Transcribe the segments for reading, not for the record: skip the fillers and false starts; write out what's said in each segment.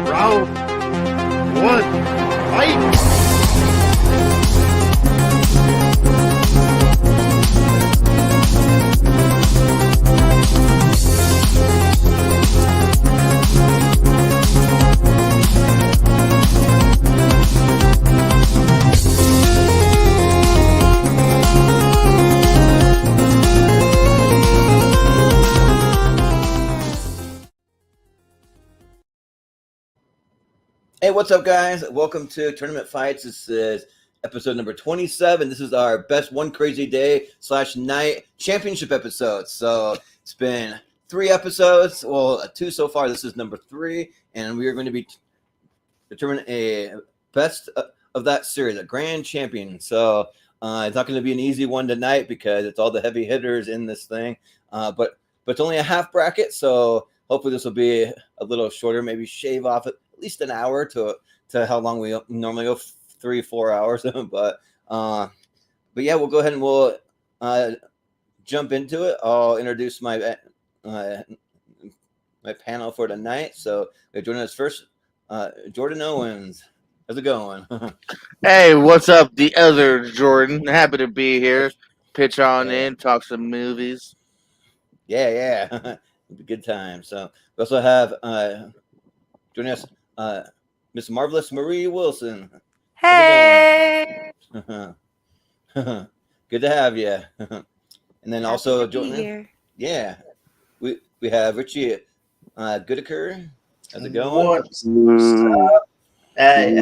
Round one, fight! Hey, what's up, guys? Welcome to Tournament Fights. This is episode number 27. This is our best one crazy day / night championship episode. So it's been 3 episodes. Well, 2 so far. This is number 3, and we are going to be determining a best of that series, a grand champion. So it's not going to be an easy one tonight because it's all the heavy hitters in this thing. But it's only a half bracket, so hopefully this will be a little shorter. Maybe shave off at least an hour to how long we normally go, 3-4 hours. but yeah, we'll go ahead and we'll jump into it. I'll introduce my panel for tonight. So joining us first, Jordan Owens. How's it going? Hey, what's up? The other Jordan. Happy to be here. Pitch on in, talk some movies. Yeah. It'll be a good time. So we also have joining us Miss Marvelous Marie Wilson. Hey. Good to have you. And then Happy also to be joining here. Yeah. We have Richie Goodacre. How's it going? What's up? Hey,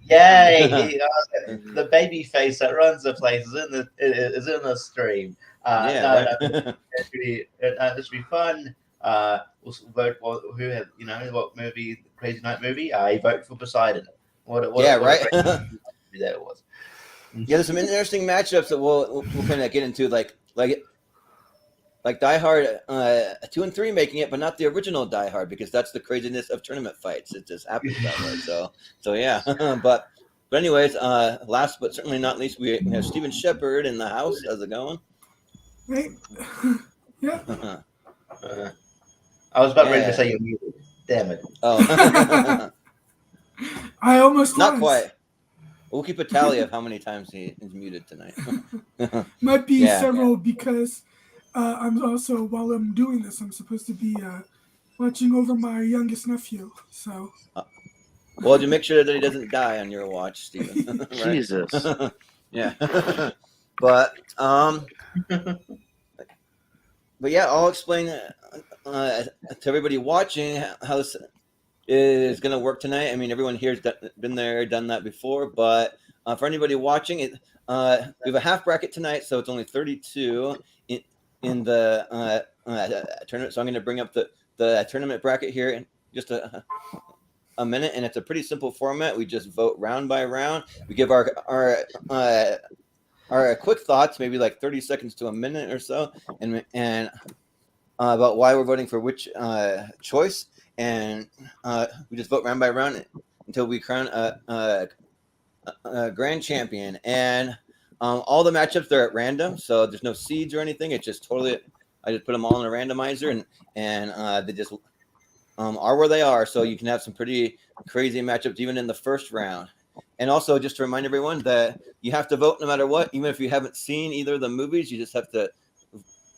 yay! The baby face that runs the place is in the stream. This will be fun. We'll vote who has, what movie, Crazy Night movie. I vote for Poseidon. Right? That was. Yeah, there's some interesting matchups that we'll kind of get into, like Die Hard 2 and 3 making it, but not the original Die Hard, because that's the craziness of tournament fights. It just happens that way. So yeah. but anyways, last but certainly not least, we have Steven Shepard in the house. How's it going? Right. Yeah. I was about ready to say you're muted. Damn it. Oh. I almost not was. quite. We'll keep a tally of how many times he is muted tonight. Might be several because I'm also, while I'm doing this, I'm supposed to be watching over my youngest nephew. So. Well, to make sure that he doesn't die on your watch, Steven. Right? Jesus. Yeah. But yeah, I'll explain to everybody watching how this is going to work tonight. I mean, everyone here's been there, done that before, but for anybody watching, we have a half bracket tonight, so it's only 32 in the tournament. So I'm going to bring up the tournament bracket here in just a minute, and it's a pretty simple format. We just vote round by round. We give our quick thoughts, maybe like 30 seconds to a minute or so, and about why we're voting for which choice, and we just vote round by round until we crown a grand champion. And all the matchups, they're at random, so there's no seeds or anything. It's just totally, I just put them all in a randomizer, and they just are where they are. So you can have some pretty crazy matchups even in the first round. And also, just to remind everyone that you have to vote no matter what, even if you haven't seen either of the movies. You just have to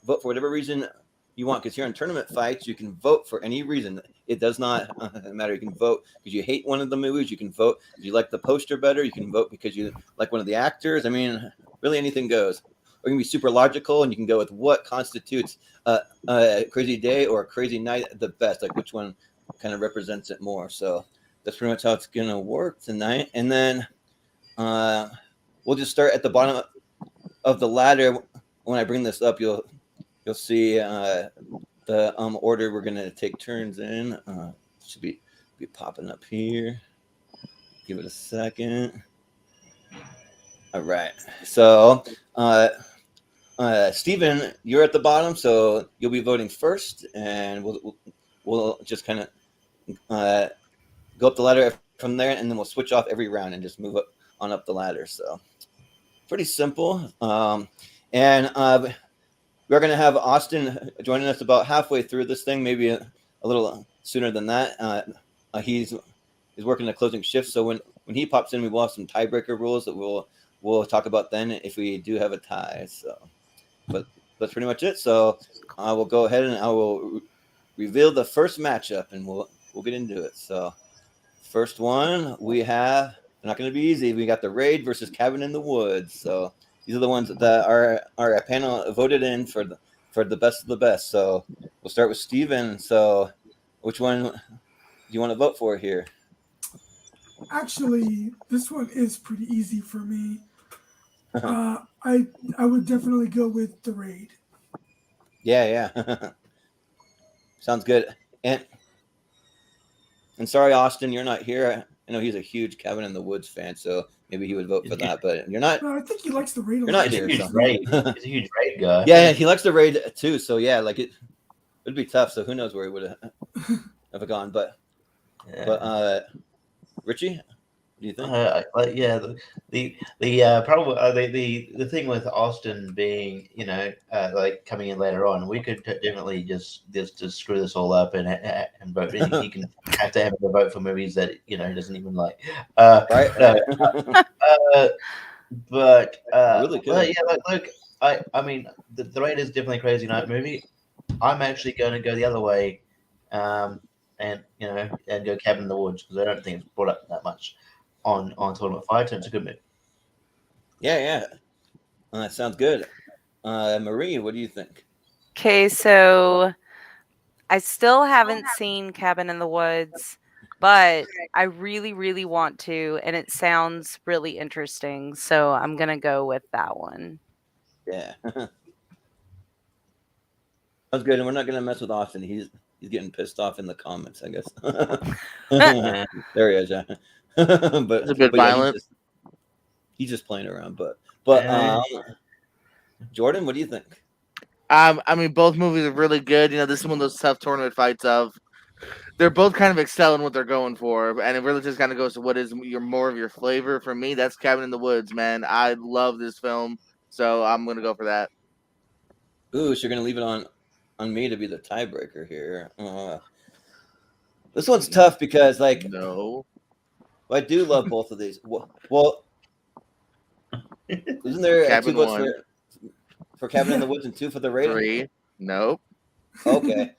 vote for whatever reason you want, because here in tournament fights, you can vote for any reason. It does not matter. You can vote because you hate one of the movies. You can vote because you like the poster better. You can vote because you like one of the actors. I mean, really anything goes. Or you can be super logical, and you can go with what constitutes a crazy day or a crazy night the best, like which one kind of represents it more. So that's pretty much how it's going to work tonight. And then we'll just start at the bottom of the ladder. When I bring this up, you'll see the order we're going to take turns in. Should be popping up here. Give it a second. All right. So, Steven, you're at the bottom, so you'll be voting first, and we'll just kind of go up the ladder from there, and then we'll switch off every round and just move up the ladder. So pretty simple. And we're going to have Austin joining us about halfway through this thing, maybe a little sooner than that. he's working the closing shift. So when he pops in, we will have some tiebreaker rules that we'll talk about then if we do have a tie. So, but that's pretty much it. So I will go ahead and I will reveal the first matchup, and we'll get into it. So first one we have, not going to be easy. We got the Raid versus Cabin in the Woods. So these are the ones that our panel voted in for the best of the best. So we'll start with Steven. So which one do you want to vote for here? Actually, this one is pretty easy for me. I would definitely go with the Raid. Yeah. Sounds good. And sorry, Austin, you're not here. I know he's a huge Cabin in the Woods fan, so maybe he would vote for that. But you're not. No, I think he likes the Raid a You're lot. not here. He's So. a huge Raid guy. Yeah, he likes the Raid too. So yeah, like it'd be tough. So who knows where he would have gone? But Richie, what do you think? The problem, the thing with Austin being, like coming in later on, we could definitely just screw this all up and vote. He can have to have a vote for movies that he doesn't even like. Right. Really good. But yeah, look, I mean, the Raid is definitely a crazy night movie. I'm actually going to go the other way, and go Cabin in the Woods because I don't think it's brought up that much on Tournament Fight. It's a good movie. Yeah. That sounds good. Marie, what do you think? Okay, so I still haven't seen Cabin in the Woods, but I really, really want to, and it sounds really interesting. So I'm gonna go with that one. Yeah. Sounds good. And we're not gonna mess with Austin. He's getting pissed off in the comments, I guess. There he is, yeah. But it's a bit violent. Yeah, he's just playing around. But Jordan, what do you think? I mean, both movies are really good. This is one of those tough tournament fights of they're both kind of excelling what they're going for, and it really just kind of goes to what is more of your flavor. For me, that's Cabin in the Woods, man. I love this film, so I'm gonna go for that. Ooh, so you're gonna leave it on me to be the tiebreaker here. This one's tough because, no, I do love both of these. Well, isn't there 2 votes for Cabin in the Woods and 2 for the Raid? 3. Nope. Okay.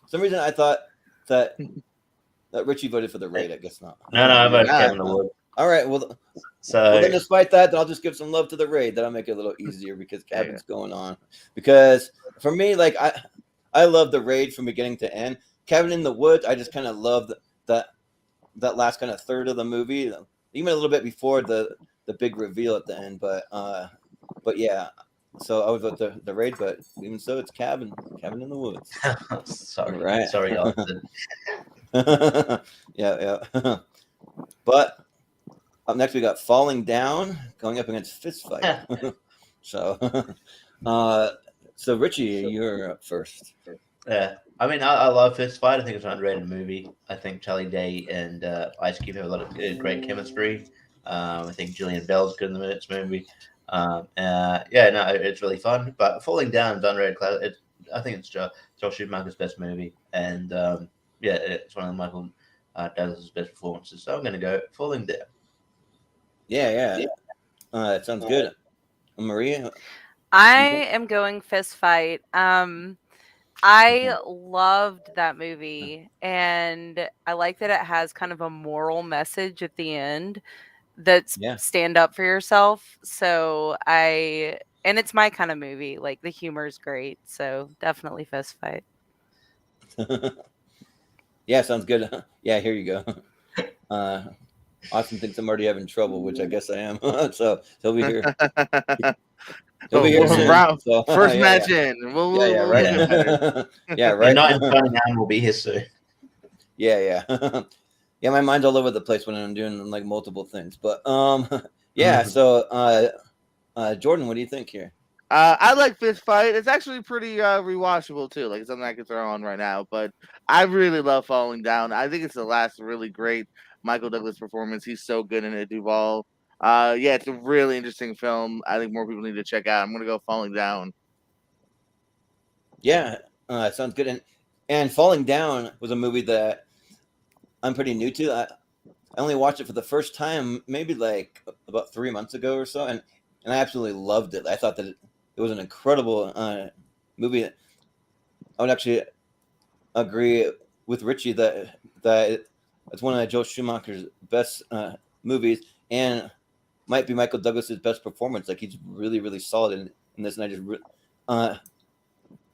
For some reason I thought that Richie voted for the Raid. I guess not. No, I voted Cabin in the Woods. All right. Well, then despite that, then I'll just give some love to the Raid. That'll make it a little easier because Cabin's going on. Because for me, I love the Raid from beginning to end. Cabin in the Woods, I just kind of love that last kind of third of the movie, even a little bit before the big reveal at the end. But yeah, so I would vote the Raid. But even so, it's Cabin in the Woods. Sorry, right. Sorry, Austin. Yeah. But up next, we got Falling Down going up against Fist Fight. So Richie, you're up first. Yeah, I mean, I love Fist Fight. I think it's an underrated movie. I think Charlie Day and Ice Cube have a lot of great chemistry. I think Jillian Bell's good in this movie. It's really fun. But Falling Down is underrated. I think it's Joel Schumacher's best movie, and it's one of Michael Douglas's best performances. So I'm going to go Falling Down. Yeah. That sounds good. Maria? I am going Fist Fight. I loved that movie, and I like that it has kind of a moral message at the end that's stand up for yourself. So and it's my kind of movie. Like, the humor is great. So definitely Fist Fight. Yeah, sounds good. Yeah, here you go. Austin thinks I'm already having trouble, which I guess I am. So he'll be here. He'll be here soon. So, first match in. Right. Yeah, right. Not in Falling Down will be here soon. Yeah. Yeah, my mind's all over the place when I'm doing multiple things. But yeah. So Jordan, what do you think here? I like Fist Fight. It's actually pretty rewatchable too. Like, it's something I could throw on right now. But I really love Falling Down. I think it's the last really great Michael Douglas performance. He's so good in it. Duvall. It's a really interesting film. I think more people need to check out. I'm gonna go Falling Down. Yeah, sounds good. And Falling Down was a movie that I'm pretty new to. I only watched it for the first time maybe like about 3 months ago or so, and I absolutely loved it. I thought that it was an incredible movie. I would actually agree with Richie that it's one of Joel Schumacher's best movies, and might be Michael Douglas's best performance. Like he's really, really solid in this, and I just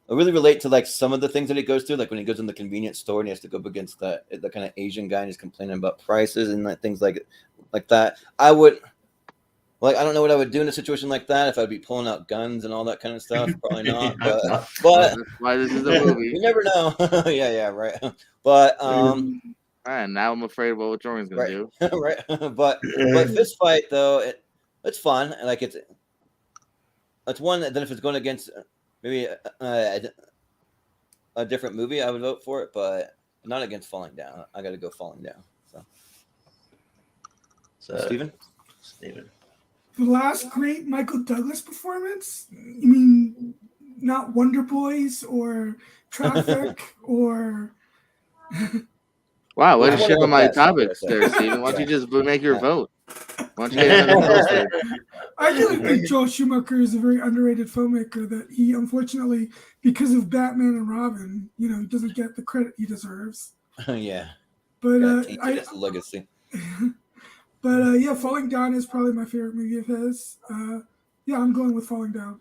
I really relate to like some of the things that he goes through, like when he goes in the convenience store and he has to go up against the kind of Asian guy and he's complaining about prices and like things like that. I would I don't know what I would do in a situation like that, if I'd be pulling out guns and all that kind of stuff. Probably not. But that's why this is a movie. You never know. yeah, right. But and now I'm afraid of what Jordan's gonna do. Right. But fist fight though, it's fun. Like it's one that then if it's going against maybe a different movie, I would vote for it, but not against Falling Down. I got to go Falling Down. So Steven? The last great Michael Douglas performance? You mean not Wonder Boys or Traffic or... Wow, way to shit on my topics there, Steven. Why don't you just make your vote? Why don't you get another poster? I really think Joel Schumacher is a very underrated filmmaker that he, unfortunately, because of Batman and Robin, he doesn't get the credit he deserves. Yeah. But legacy. But yeah, Falling Down is probably my favorite movie of his. Yeah, I'm going with Falling Down.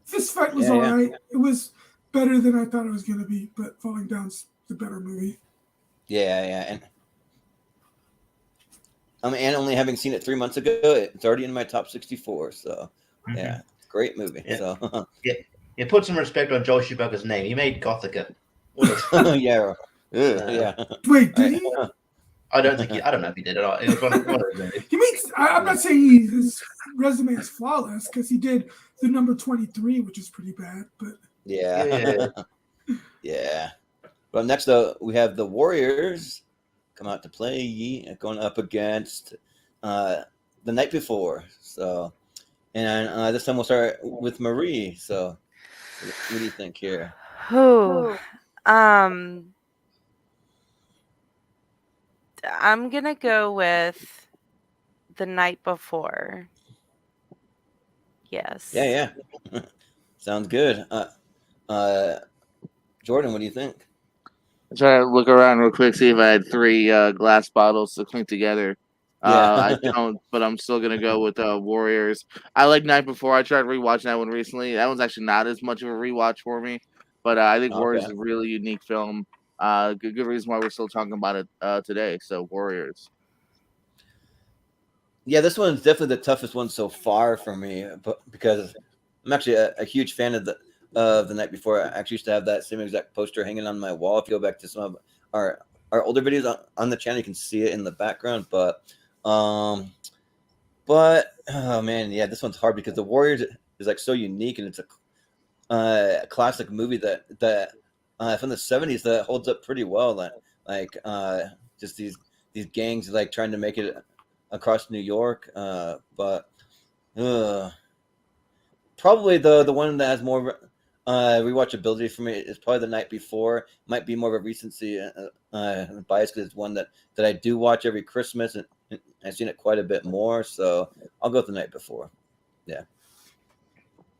Fist Fight was all right. It was better than I thought it was going to be, but Falling Down's the better movie. Yeah. And only having seen it 3 months ago, it's already in my top 64. So, yeah, great movie. Yeah. So, yeah, put some respect on Joel Schumacher's name. He made Gothica. yeah. Wait, did he? I don't know if he did it. It was one of those movies. He makes. I'm not saying his resume is flawless because he did the number 23, which is pretty bad. But yeah. Well, next though we have the Warriors come out to play, going up against the Night Before. So, and this time we'll start with Marie. So, what do you think here? I'm gonna go with The Night Before. Yes. Yeah. Sounds good. Jordan, what do you think? I'm trying to look around real quick, see if I had 3 glass bottles to clink together. I don't, but I'm still gonna go with Warriors. I like Night Before. I tried rewatching that one recently. That one's actually not as much of a rewatch for me, but I think Warriors is a really unique film. Good reason why we're still talking about it today. So Warriors. Yeah, this one's definitely the toughest one so far for me, but because I'm actually a huge fan of the Night Before. I actually used to have that same exact poster hanging on my wall. If you go back to some of our older videos on the channel, you can see it in the background. But oh man, yeah, this one's hard because the Warriors is like so unique, and it's a classic movie that from the 70s that holds up pretty well. Like just these gangs like trying to make it across New York, but probably the one that has more rewatchability for me is probably The Night Before. Might be more of a recency bias because it's one that I do watch every Christmas, and I've seen it quite a bit more. So I'll go with The Night Before. Yeah.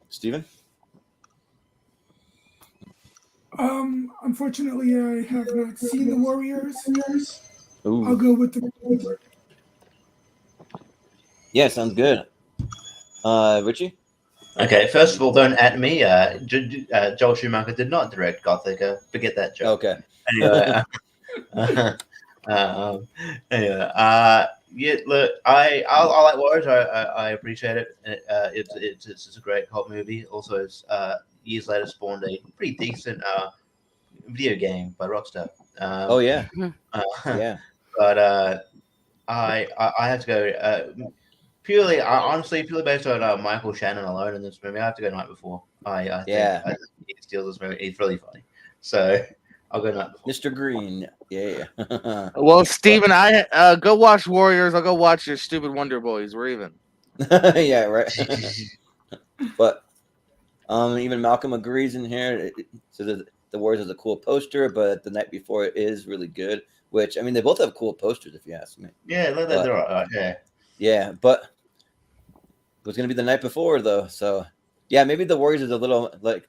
Steven? Unfortunately, I have not seen the Warriors. Ooh. I'll go with the. Yeah, sounds good. Richie? Okay, first of all, don't at me. Joel Schumacher did not direct Gothica. Forget that joke. Okay. Anyway, yeah. Look, I like Warriors. I appreciate it. It's a great cult movie. Also, it's years later spawned a pretty decent video game by Rockstar. Yeah. Yeah. But I have to go honestly purely based on Michael Shannon alone in this movie. I have to go Night Before. I think he steals this movie. It's really funny. So I'll go Night Before. Mr. Green. Yeah. Well, Steven, I go watch Warriors. I'll go watch your stupid Wonder Boys. We're even. Yeah, right. But even Malcolm agrees in here. So the Warriors is a cool poster, but The Night Before is really good. which I mean they both have cool posters if you ask me. Yeah, they're all right. Yeah. Yeah, but it was gonna be the night before though, so yeah, maybe the Warriors is a little like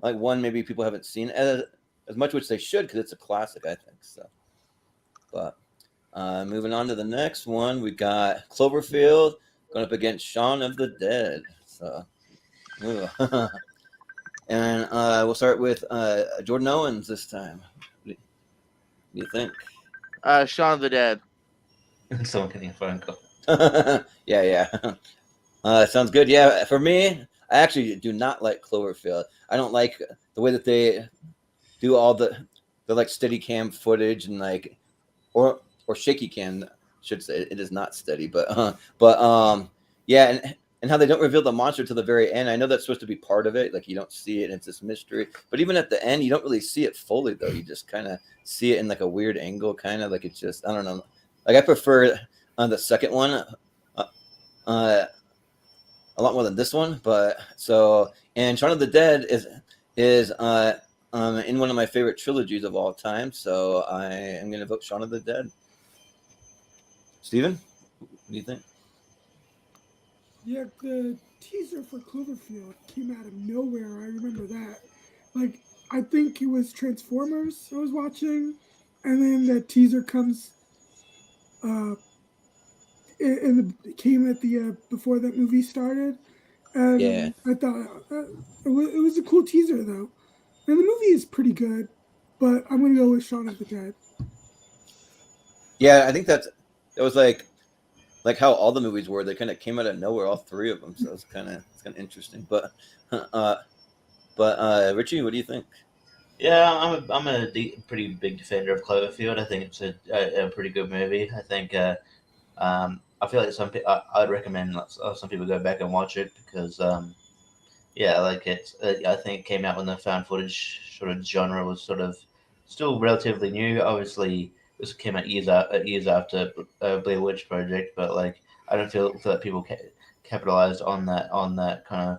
one maybe people haven't seen as much, which they should because it's a classic, I think. So, but moving on to the next one, we got Cloverfield going up against Shaun of the Dead. So, and we'll start with Jordan Owens this time. What do you think? Shaun of the Dead. Someone getting a phone call. Yeah. Sounds good. Yeah, for me, I actually do not like Cloverfield. I don't like the way that they do all the like steady cam footage and like or shaky cam. I should say it is not steady, but yeah, and how they don't reveal the monster to the very end. I know that's supposed to be part of it. Like you don't see it, and it's this mystery. But even at the end, you don't really see it fully though. You just kind of see it in like a weird angle, kind of like it's just I don't know. Like I prefer the second one. A lot more than this one, but so and Shaun of the Dead is in one of my favorite trilogies of all time, so I am going to vote Shaun of the Dead. Steven, what do you think? Yeah, the teaser for Cloverfield came out of nowhere. I remember that. Like, I think it was Transformers I was watching, and then the teaser comes it came at the before that movie started, and Yeah. I thought it was a cool teaser though, and the movie is pretty good, but I'm gonna go with Shaun of the Dead. Yeah, I think that was like how all the movies were. They kind of came out of nowhere, all three of them. So it's kind of interesting. But Richie, what do you think? Yeah, I'm a pretty big defender of Cloverfield. I think it's a pretty good movie. I think I feel like I'd recommend some people go back and watch it because yeah, like it's I think it came out when the found footage sort of genre was sort of still relatively new. Obviously, this came out years after Blair Witch Project, but like I don't feel that people capitalized on that kind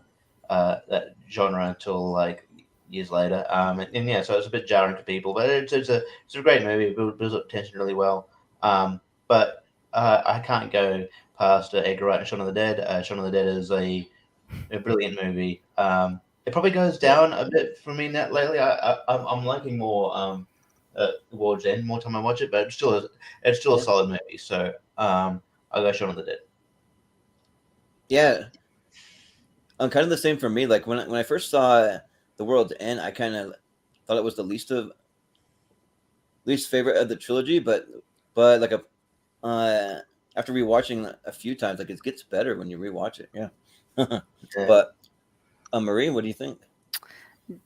of that genre until like years later. And yeah, so it's a bit jarring to people, but it's a great movie. It builds up tension really well. But I can't go past Edgar Wright and Shaun of the Dead. Shaun of the Dead is a brilliant movie. It probably goes down a bit for me lately. I'm liking more towards the end, more time I watch it, but it's still a solid movie. So I'll go Shaun of the Dead. Yeah, kind of the same for me. Like when I first saw The World's End, I kind of thought it was the least favorite of the trilogy, but like after rewatching a few times, like it gets better when you rewatch it. Yeah. But Marie, what do you think?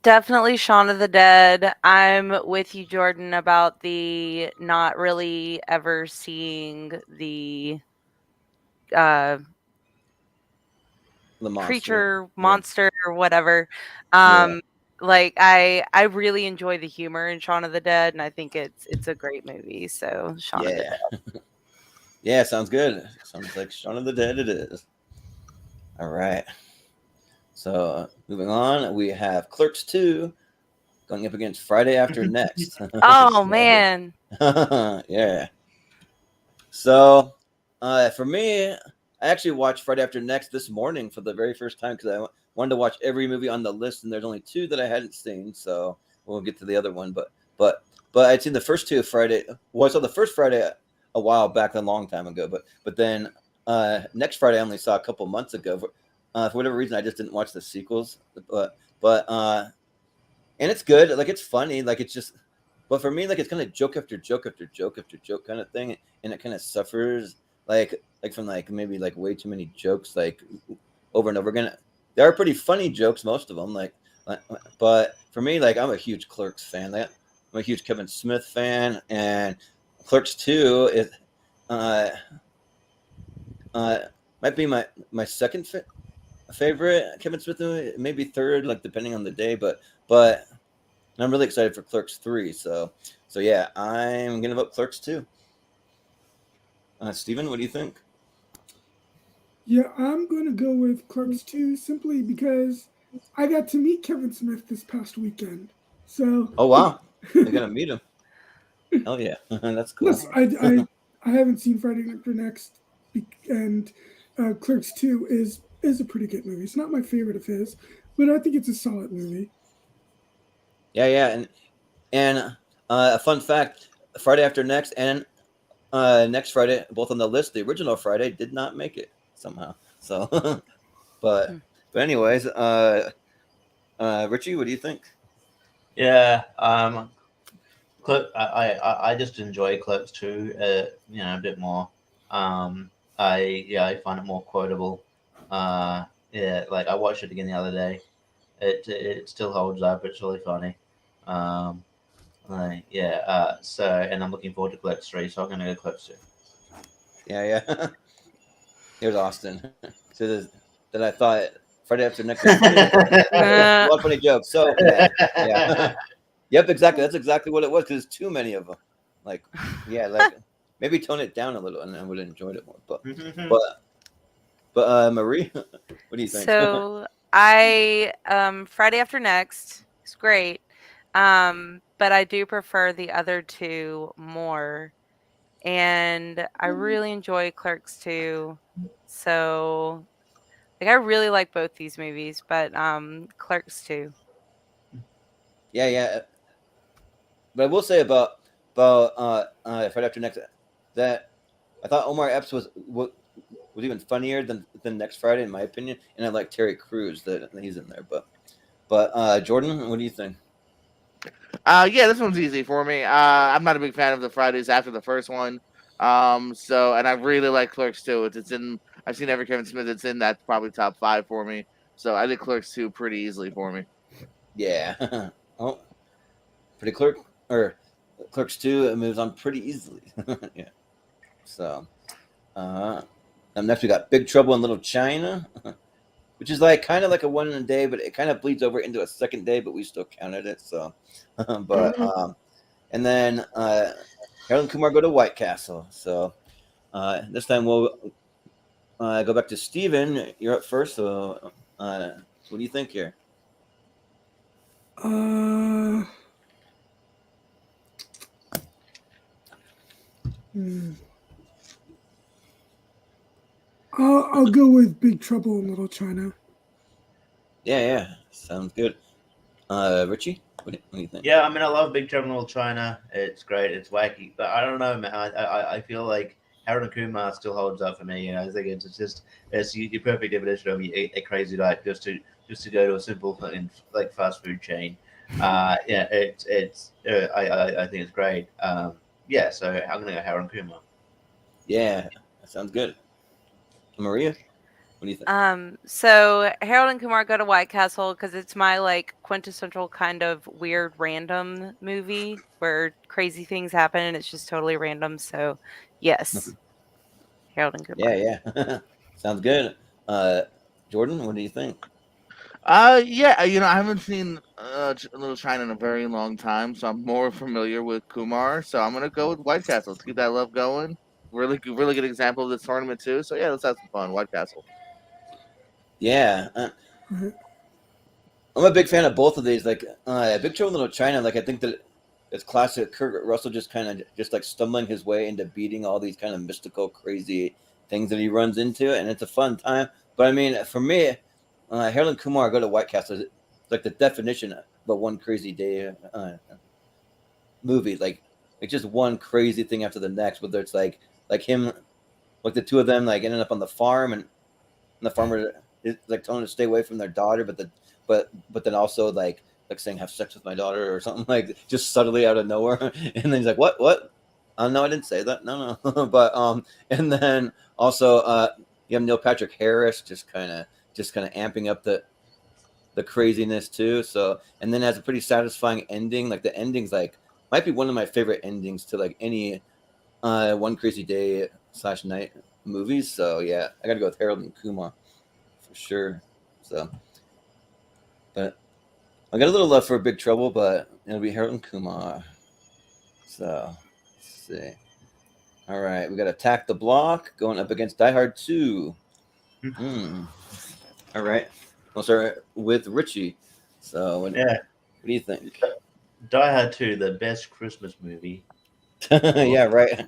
Definitely Shaun of the Dead. I'm with you, Jordan, about the not really ever seeing the creature, monster, or whatever. Like I really enjoy the humor in Shaun of the Dead, and I think it's a great movie. So Shaun of the Dead. Yeah, sounds good. Sounds like Shaun of the Dead it is. All right. So moving on, we have Clerks 2 going up against Friday After Next. Oh man. Yeah. So for me, I actually watched Friday After Next this morning for the very first time because I wanted to watch every movie on the list, and there's only two that I hadn't seen. So we'll get to the other one, but I'd seen the first two of Friday. Well, I saw the first Friday a while back, a long time ago, but then next Friday I only saw a couple months ago. For whatever reason, I just didn't watch the sequels, but and it's good. Like it's funny. Like it's just, but for me, like it's kind of joke after joke after joke after joke kind of thing, and it kind of suffers like from like maybe like way too many jokes like over and over again. They are pretty funny jokes, most of them. Like but for me, like I'm a huge Clerks fan. Like, I'm a huge Kevin Smith fan, and Clerks 2 is might be my second favorite Kevin Smith movie, maybe third, like depending on the day. But I'm really excited for Clerks 3. So yeah, I'm gonna vote Clerks 2. Steven, what do you think? Yeah, I'm gonna go with Clerks 2 simply because I got to meet Kevin Smith this past weekend. So oh wow, I gotta meet him. Oh yeah, that's cool. Plus, I haven't seen Friday After Next, and Clerks 2 is a pretty good movie. It's not my favorite of his, but I think it's a solid movie. Yeah, and a fun fact: Friday After Next and next Friday, both on the list. The original Friday did not make it somehow. So, but anyways, Richie, what do you think? Yeah, I just enjoy Clerks 2, a bit more. I find it more quotable. Like I watched it again the other day. It still holds up. It's really funny. So and I'm looking forward to Clerks 3, so I'm gonna go Clerks 2. Yeah. Here's Austin. So that I thought Friday After Next was funny. A lot of funny jokes. So yeah. Yep, exactly. That's exactly what it was because there's too many of them. Like maybe tone it down a little, and I would have enjoyed it more. But Marie, what do you think? So I Friday After Next is great, but I do prefer the other two more, and I really enjoy Clerks 2. So like I really like both these movies, but Clerks 2. Yeah. But I will say about Friday After Next that I thought Omar Epps was even funnier than Next Friday in my opinion, and I like Terry Crews that he's in there. But Jordan, what do you think? Yeah, this one's easy for me. I'm not a big fan of the Fridays after the first one. And I really like Clerks 2. I've seen every Kevin Smith it's in. That's probably top 5 for me. So I did Clerks 2 pretty easily for me. Yeah. Oh, Clerks 2 it moves on pretty easily. Yeah. So, next we got Big Trouble in Little China, which is like kind of like a one in a day, but it kind of bleeds over into a second day, but we still counted it. So, and then Harold and Kumar go to White Castle. So this time we'll go back to Steven. You're up first. So what do you think here? I'll go with Big Trouble in Little China. Yeah, sounds good. Richie, what do you think? Yeah, I mean, I love Big Trouble in Little China. It's great. It's wacky, but I don't know, man. I feel like Harold and Kumar still holds up for me. I think it's your perfect definition of a crazy night just to go to a simple like fast food chain. I think it's great. So I'm gonna go Harold and Kumar. Yeah, that sounds good. Maria, what do you think? So Harold and Kumar go to White Castle because it's my like quintessential kind of weird random movie where crazy things happen and it's just totally random. So yes, Harold and Kumar. Yeah. Sounds good. Jordan, what do you think? I haven't seen Little China in a very long time, so I'm more familiar with Kumar. So I'm gonna go with White Castle. Let's keep that love going. Really good example of this tournament too. So yeah, let's have some fun. White Castle. Yeah, I'm a big fan of both of these. Like Big Trouble in Little China. Like I think that it's classic Kurt Russell just like stumbling his way into beating all these kind of mystical, crazy things that he runs into, and it's a fun time. But I mean, for me, Harold and Kumar go to White Castle is like the definition of a one crazy day movie. Like it's just one crazy thing after the next. Whether it's like him, like the two of them, like ending up on the farm, and the farmer is like telling them to stay away from their daughter, but then also like saying have sex with my daughter or something like just subtly out of nowhere, and then he's like, what? No, I didn't say that. No. But and then also you have Neil Patrick Harris just kind of amping up the craziness too. So and then has a pretty satisfying ending. Like the ending's like might be one of my favorite endings to like any One Crazy Day / night movies. So yeah, I gotta go with Harold and Kumar for sure. So, but I got a little love for Big Trouble, but it'll be Harold and Kumar. So let's see. All right, we got Attack the Block going up against Die Hard 2. All right, we'll start with Richie. So what do you think? Die Hard 2, the best Christmas movie. Yeah, right.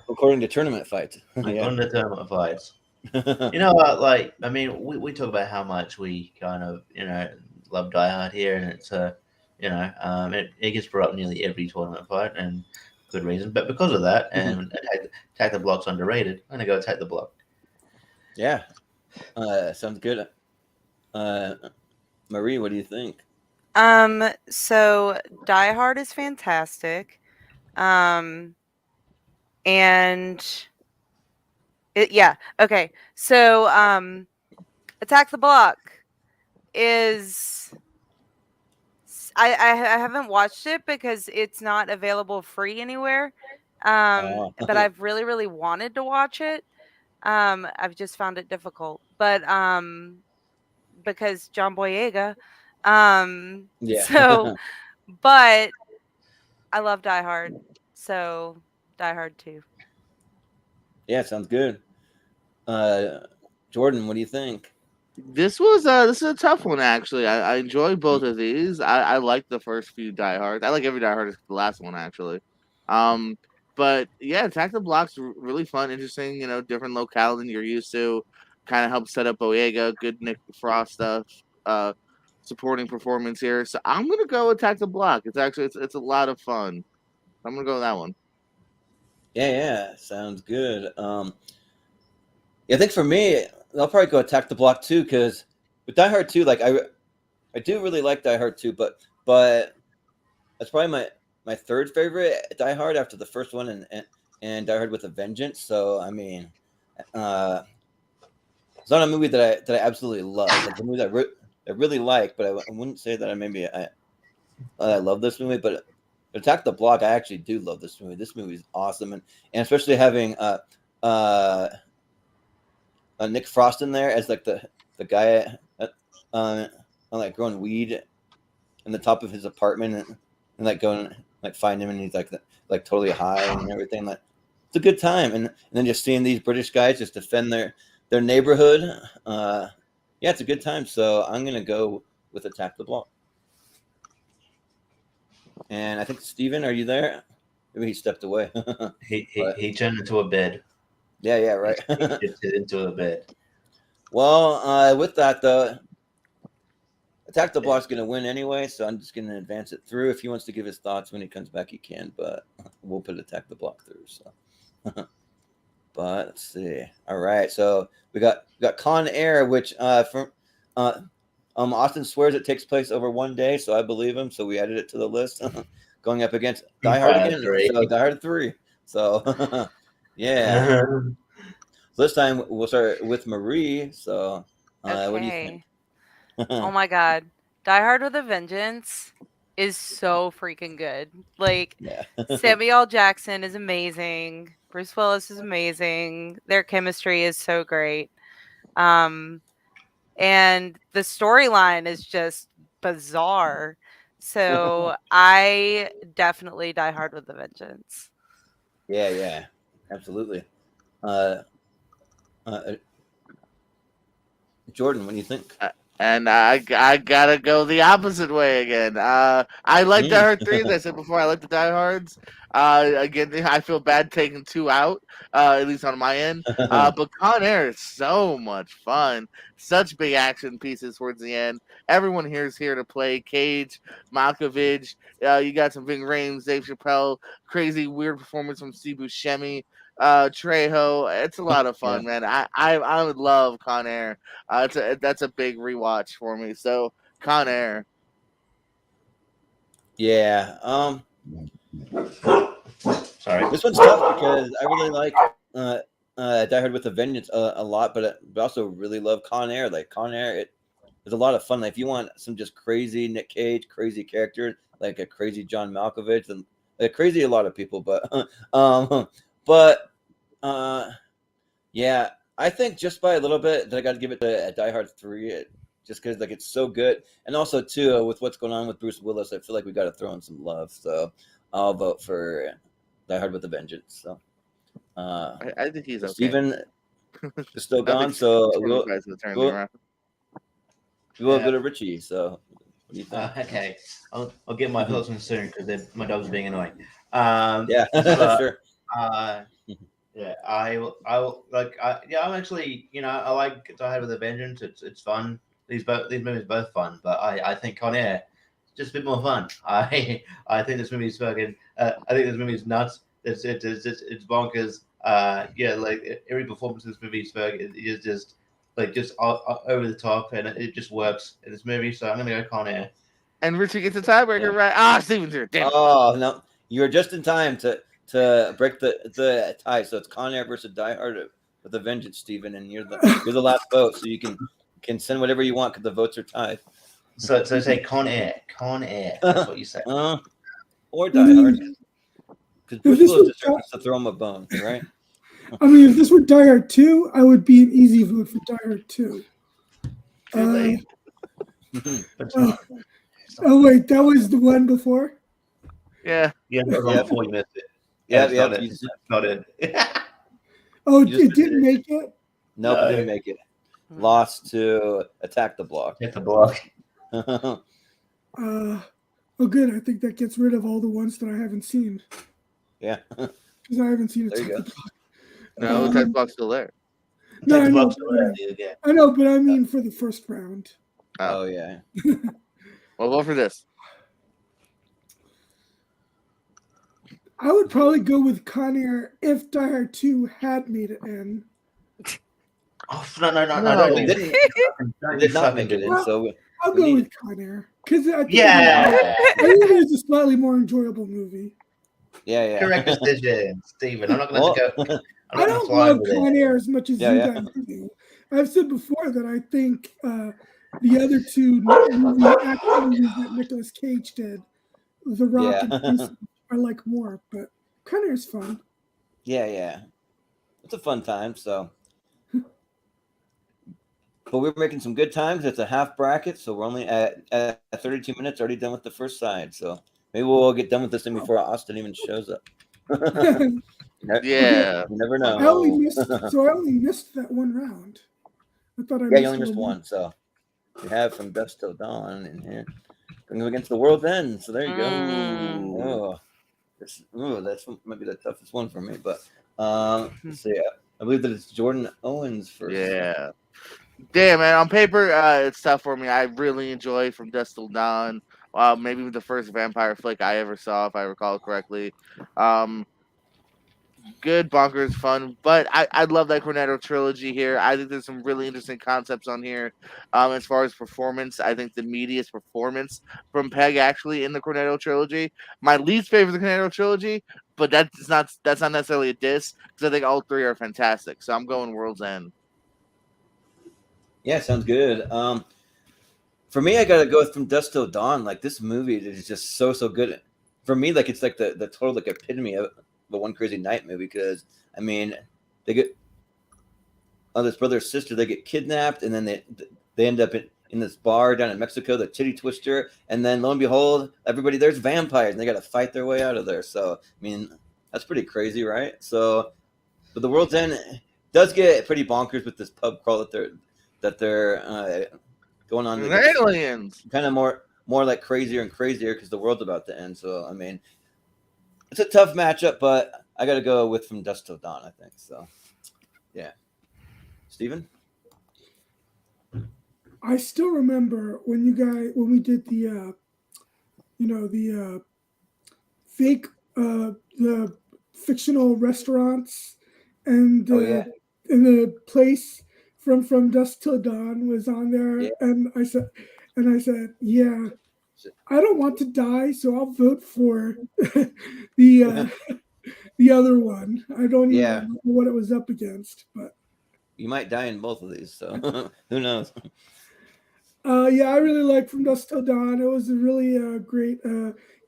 According to tournament fights. On the tournament fights. You know what? Like, I mean, we talk about how much we kind of, love Die Hard here, and it's it gets brought up nearly every tournament fight, and good reason. But because of that, and Attack the Block's underrated, I'm gonna go Attack the Block. Yeah, sounds good. Marie, what do you think? So Die Hard is fantastic. And okay. So Attack the Block is I haven't watched it because it's not available free anywhere. But I've really, really wanted to watch it. I've just found it difficult. But because John Boyega. So but I love Die Hard. So Die Hard 2. Yeah, sounds good. Jordan, what do you think? This is a tough one actually. I enjoy both of these. I like the first few Die Hards. I like every Die Hard except the last one actually. But yeah, Attack the Block's really fun, interesting. Different locale than you're used to. Kind of helps set up Boyega. Good Nick Frost stuff. Supporting performance here. So I'm gonna go Attack the Block. It's a lot of fun. I'm gonna go with that one. Yeah, sounds good. I think for me, I'll probably go Attack the Block too, because with Die Hard 2, like I do really like Die Hard 2, but that's probably my third favorite Die Hard after the first one and Die Hard with a Vengeance. So I mean, it's not a movie that I absolutely love. It's a movie that I really like, but I wouldn't say that I love this movie. But Attack the Block, I actually do love this movie. This movie is awesome, and especially having Nick Frost in there as like the guy like growing weed in the top of his apartment and like going like find him and he's like totally high and everything. Like it's a good time, and then just seeing these British guys just defend their neighborhood. Yeah, it's a good time. So I'm gonna go with Attack the Block. And I think Steven, are you there? Maybe he stepped away. he turned into a bed. Yeah, right. He shifted into a bed. Well, with that though, Attack the Block's going to win anyway, so I'm just going to advance it through. If he wants to give his thoughts when he comes back, he can, but we'll put Attack the Block through. So, but let's see. All right, so we got Con Air, which from Austin swears it takes place over one day, so I believe him. So we added it to the list. Going up against Die Hard again, so Die Hard 3. So yeah. So this time we'll start with Marie. So what do you think? Oh my god. Die Hard with a Vengeance is so freaking good. Like Samuel L. Jackson is amazing. Bruce Willis is amazing. Their chemistry is so great. And the storyline is just bizarre. So I definitely Die Hard with a Vengeance. Yeah. Absolutely. Jordan, what do you think? And I gotta go the opposite way again. I like Die Hard 3, as I said before. I like the Die Hards. Again, I feel bad taking 2 out, at least on my end. But Con Air is so much fun. Such big action pieces towards the end. Everyone here is here to play. Cage, Malkovich. You got some Ving Rhames, Dave Chappelle. Crazy, weird performance from Steve Buscemi. Trejo. It's a lot of fun, man. I would love Con Air. That's a big rewatch for me. So Con Air. Yeah. Sorry. This one's tough because I really like Die Hard with a Vengeance a lot, but I also really love Con Air. Like Con Air, it's a lot of fun. Like if you want some just crazy Nick Cage, crazy character, like a crazy John Malkovich, and crazy a lot of people, but yeah, I think just by a little bit that I got to give it to Die Hard 3, just because like it's so good, and also too with what's going on with Bruce Willis, I feel like we got to throw in some love. So I'll vote for Die Hard with a Vengeance. So I think he's okay. Steven is still gone, so we'll go to Richie. So what do you think? Okay, I'll get my husband soon because my dog's being annoying. Yeah, but, sure. Yeah, I'm actually, I like Die Hard with a Vengeance. It's fun. These movies are both fun, but I think Con Air is just a bit more fun. I think this movie's fucking. I think this movie's nuts. It's bonkers. Like every performance in this movie is fucking. It's just over the top, and it just works in this movie. So I'm gonna go Con Air. And Richie gets a tiebreaker right. Steven's here. Damn. Oh no, you were just in time to break the tie. So it's Con Air versus Die Hard with a Vengeance, Steven, and you're the last vote, so you can send whatever you want because the votes are tied. So say Con Air. That's what you say. Or Die Hard. Because Bruce Willis just wants to throw him a bone, right? I mean, if this were Die Hard 2, I would be an easy vote for Die Hard 2. Oh wait, that was the one before? Yeah. Yeah, before you missed it. Yeah, it's not it. Oh, it didn't make it? Nope, it didn't make it. Lost to Attack the Block. Hit the block. Oh, good. I think that gets rid of all the ones that I haven't seen. Yeah. Because I haven't seen There you Attack go. the Block. No, Attack the Block's still there. No, I know. Yeah. I know, but I mean for the first round. Oh yeah. Well, vote for this. I would probably go with Con Air if Die Hard 2 had made it in. Oh no! It did not make it in. So I'll go with Con Air because I think it's a slightly more enjoyable movie. Yeah. Correct decision, Steven. I'm not going to go. I don't love Con Air as much as you guys do. I've said before that I think the other two action movies that Nicolas Cage did, The Rock and Bruce, I like more, but Con Air is fun. Yeah. It's a fun time, so. But we're making some good times. It's a half bracket, so we're only at 32 minutes, already done with the first side. So maybe we'll get done with this thing before Austin even shows up. Yeah. You never know. I only missed that one round. I thought I you only missed one. So you have From Dusk Till Dawn in here. Going against The World's End. So there you go. That's might be the toughest one for me. But let's see. I believe that it's Jordan Owens first. Yeah. Damn, man. On paper, it's tough for me. I really enjoy From Dusk Till Dawn. Maybe the first vampire flick I ever saw, if I recall correctly. Good, bonkers, fun. But I love that Cornetto trilogy here. I think there's some really interesting concepts on here. As far as performance, I think the meatiest performance from Peg actually in the Cornetto trilogy. My least favorite of the Cornetto trilogy, but that's not necessarily a diss because I think all three are fantastic. So I'm going World's End. Yeah, sounds good. For me, I gotta go From Dusk Till Dawn. Like this movie is just so good. For me, like it's like the total like epitome of the One Crazy Night movie because I mean they get this brother or sister, they get kidnapped and then they end up in this bar down in Mexico, the Titty Twister, and then lo and behold, everybody there's vampires and they gotta fight their way out of there. So I mean that's pretty crazy, right? So but The World's End does get pretty bonkers with this pub crawl that they're going on. Aliens. Kind of more like crazier and crazier because the world's about to end. So I mean, it's a tough matchup, but I got to go with From Dusk Till Dawn. I think so. Yeah, Steven? I still remember when we did the, the fake, the fictional restaurants and the place. From Dusk Till Dawn was on there, and I said, yeah, I don't want to die, so I'll vote for the other one. I don't even know what it was up against, but you might die in both of these, so who knows? Yeah, I really like From Dusk Till Dawn. It was a really great,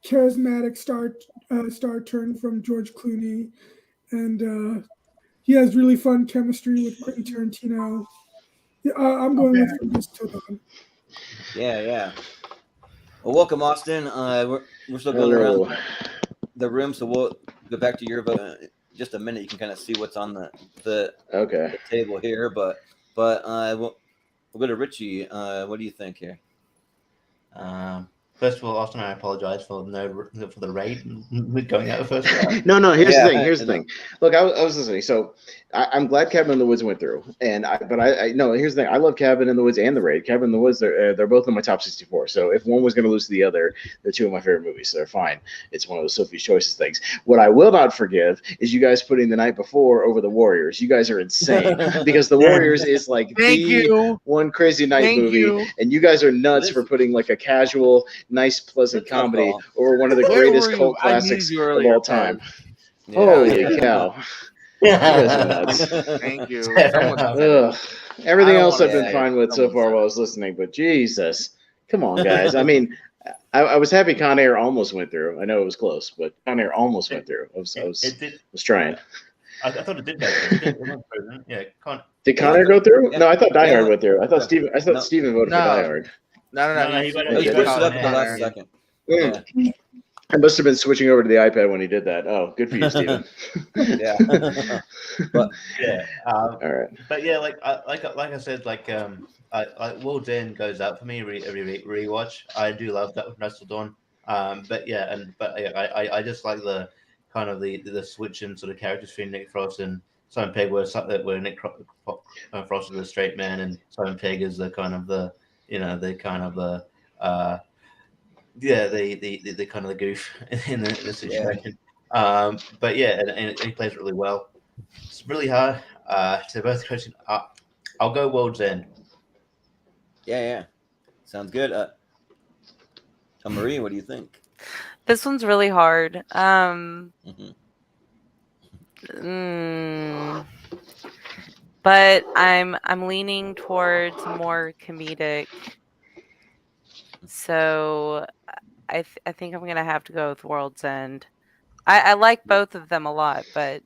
charismatic star turn from George Clooney, and he has really fun chemistry with Quentin Tarantino. Yeah, I'm going with From Dusk Till Dawn. Yeah. Well, welcome, Austin. We're still going around the room, so we'll go back to your vote in just a minute. You can kind of see what's on the table here, but we'll go to Richie. What do you think here? First of all, Austin, I apologize for the raid going out first. No. Here's the thing. Look, I was listening. So I'm glad Cabin in the Woods went through, but I no. Here's the thing. I love Cabin in the Woods and the Raid. Cabin in the Woods, they're both in my top 64. So if one was going to lose to the other, they're two of my favorite movies. So they're fine. It's one of those Sophie's Choices things. What I will not forgive is you guys putting The Night Before over The Warriors. You guys are insane because The Warriors is like one crazy night movie, and you guys are nuts for putting like a casual, nice, pleasant comedy over one of the greatest cult classics of all time. Yeah. Holy cow. You guys are nuts. Thank you. Everything else I've been fine with so far while I was listening, but Jesus. Come on, guys. I mean, I was happy Con Air almost went through. I know it was close, but Con Air almost went through. I was trying. I thought it did go through. Yeah, did Con Air go through? No, I thought Die Hard went through. I thought Steven voted for Die Hard. No. He pushed it up at the last second. Yeah. I must have been switching over to the iPad when he did that. Oh, good for you, Steven. Yeah. But yeah. All right. But yeah, like I said, World's End goes out for me every rewatch. I do love that with Dusk Till Dawn. I just like the kind of the switch in sort of characters between Nick Frost and Simon Pegg, where Nick Frost is a straight man and Simon Pegg is the kind of the kind of the goof in the situation. Yeah. But yeah, and he plays it really well. It's really hard. To both questions, I'll go World's End. Yeah. Sounds good. Marie, what do you think? This one's really hard. But I'm leaning towards more comedic. So I think I'm gonna have to go with World's End. I like both of them a lot, but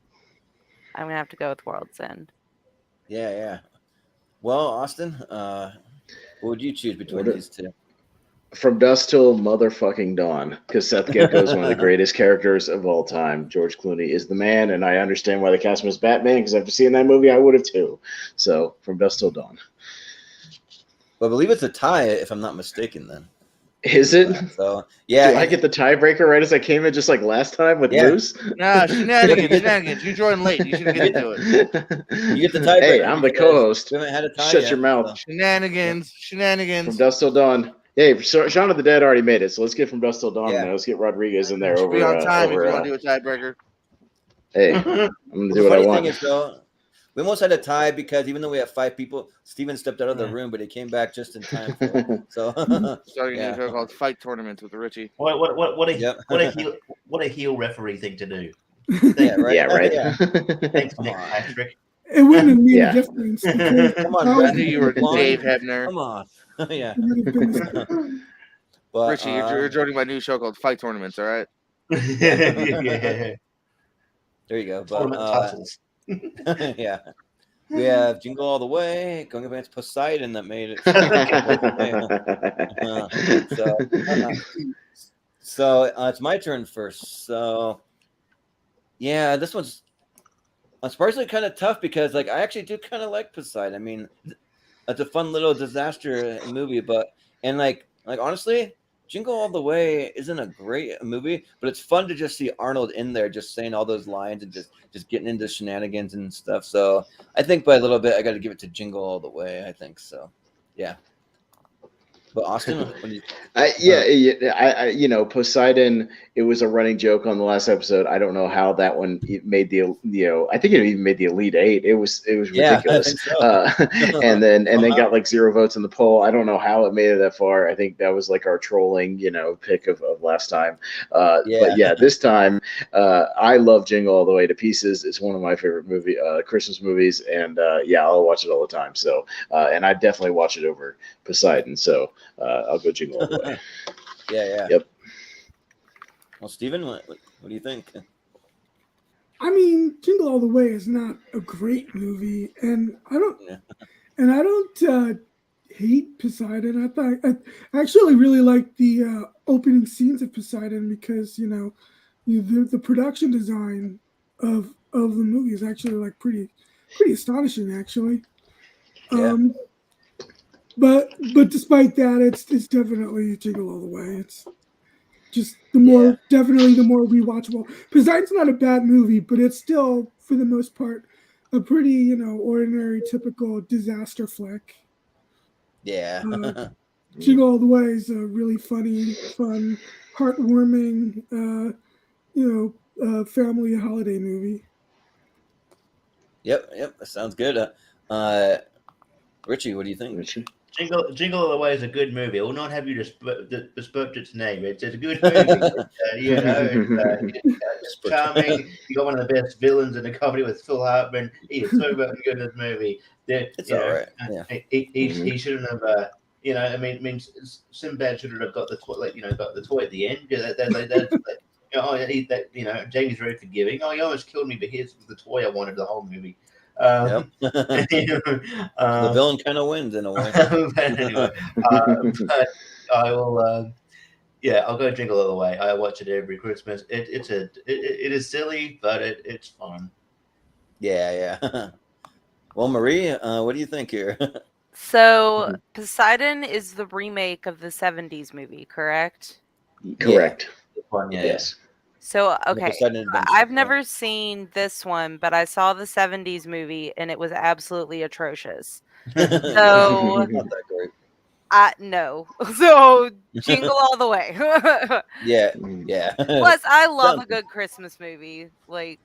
I'm gonna have to go with World's End. Yeah. Well, Austin, what would you choose between these two? From Dusk Till Motherfucking Dawn, because Seth Gecko is one of the greatest characters of all time. George Clooney is the man, and I understand why they cast him as Batman, because after seeing that movie, I would have too. So, From Dusk Till Dawn. Well, I believe it's a tie, if I'm not mistaken, then. Is it? So, yeah. Do I get the tiebreaker right as I came in, just like last time with Moose? Nah, shenanigans. You joined late. You should get to it. You get the tiebreaker. Hey, I'm the co-host. We haven't had a tie Shut yet, your mouth. So. Shenanigans. From Dusk Till Dawn. Hey, Shaun of the Dead already made it, so let's get From Dusk Till Dawn. Yeah. Let's get Rodriguez in there. Be on time if you want to do a tiebreaker. Hey, I'm going to do what I want. Thing is, though, we almost had a tie because even though we have 5 people, Steven stepped out of the room, but he came back just in time. Starting a show called Fight Tournaments with Richie. What a heel referee thing to do. Yeah, right. Yeah, right. Yeah. Thanks, Nick Patrick. It wouldn't have made a difference. Come on, I knew you were Dave Hebner. Come on. Yeah. But, Richie, you're joining my new show called Fight Tournaments, all right? Yeah. There you go. But, yeah. We have Jingle All the Way going against Poseidon that made it. So it's my turn first. So, yeah, this one's surprisingly kind of tough because, I actually do kind of like Poseidon. I mean, it's a fun little disaster movie, and honestly, Jingle All the Way isn't a great movie, but it's fun to just see Arnold in there, just saying all those lines and just getting into shenanigans and stuff. So I think by a little bit, I got to give it to Jingle All the Way. I think so. Yeah. But Austin, Poseidon. It was a running joke on the last episode. I don't know how that one made the I think it even made the Elite 8. It was ridiculous. So. and then got 0 votes in the poll. I don't know how it made it that far. I think that was our trolling pick of last time. But yeah, this time I love Jingle All the Way to pieces. It's one of my favorite Christmas movies, and I'll watch it all the time. So and I definitely watch it over Poseidon. So. I'll go Jingle All the Way. Yeah. Yep. Well, Steven, what do you think? I mean, Jingle All the Way is not a great movie, and I don't hate Poseidon. I actually really like the opening scenes of Poseidon because the production design of the movie is actually pretty astonishing. Actually, yeah. But despite that, it's definitely Jingle All the Way. It's just the more rewatchable. Poseidon's not a bad movie, but it's still, for the most part, a pretty ordinary, typical disaster flick. Yeah. Jingle All the Way is a really funny, fun, heartwarming, family holiday movie. Yep. That sounds good. Richie, what do you think? Richie? Jingle All the Way is a good movie. I will not have you besmirch its name. It's a good movie. It's charming. You got one of the best villains in the comedy with Phil Hartman. He is so good in this movie. It's all right. Yeah. He shouldn't have. I mean, Sinbad should have got the toy. Got the toy at the end. Jamie's very forgiving. Oh, he almost killed me, but here's the toy I wanted the whole movie. The villain kind of wins in a way. But anyway, but I will. I'll go Jingle All the Way. I watch it every Christmas. It is silly, but it's fun. Yeah. Well, Marie, what do you think here? So Poseidon is the remake of the 70s movie, correct? Correct. Yeah. Yes. So, okay, I've never seen this one, but I saw the 70s movie and it was absolutely atrocious. So, not that great. No. So, Jingle All the Way. Yeah. Plus, I love a good Christmas movie, like,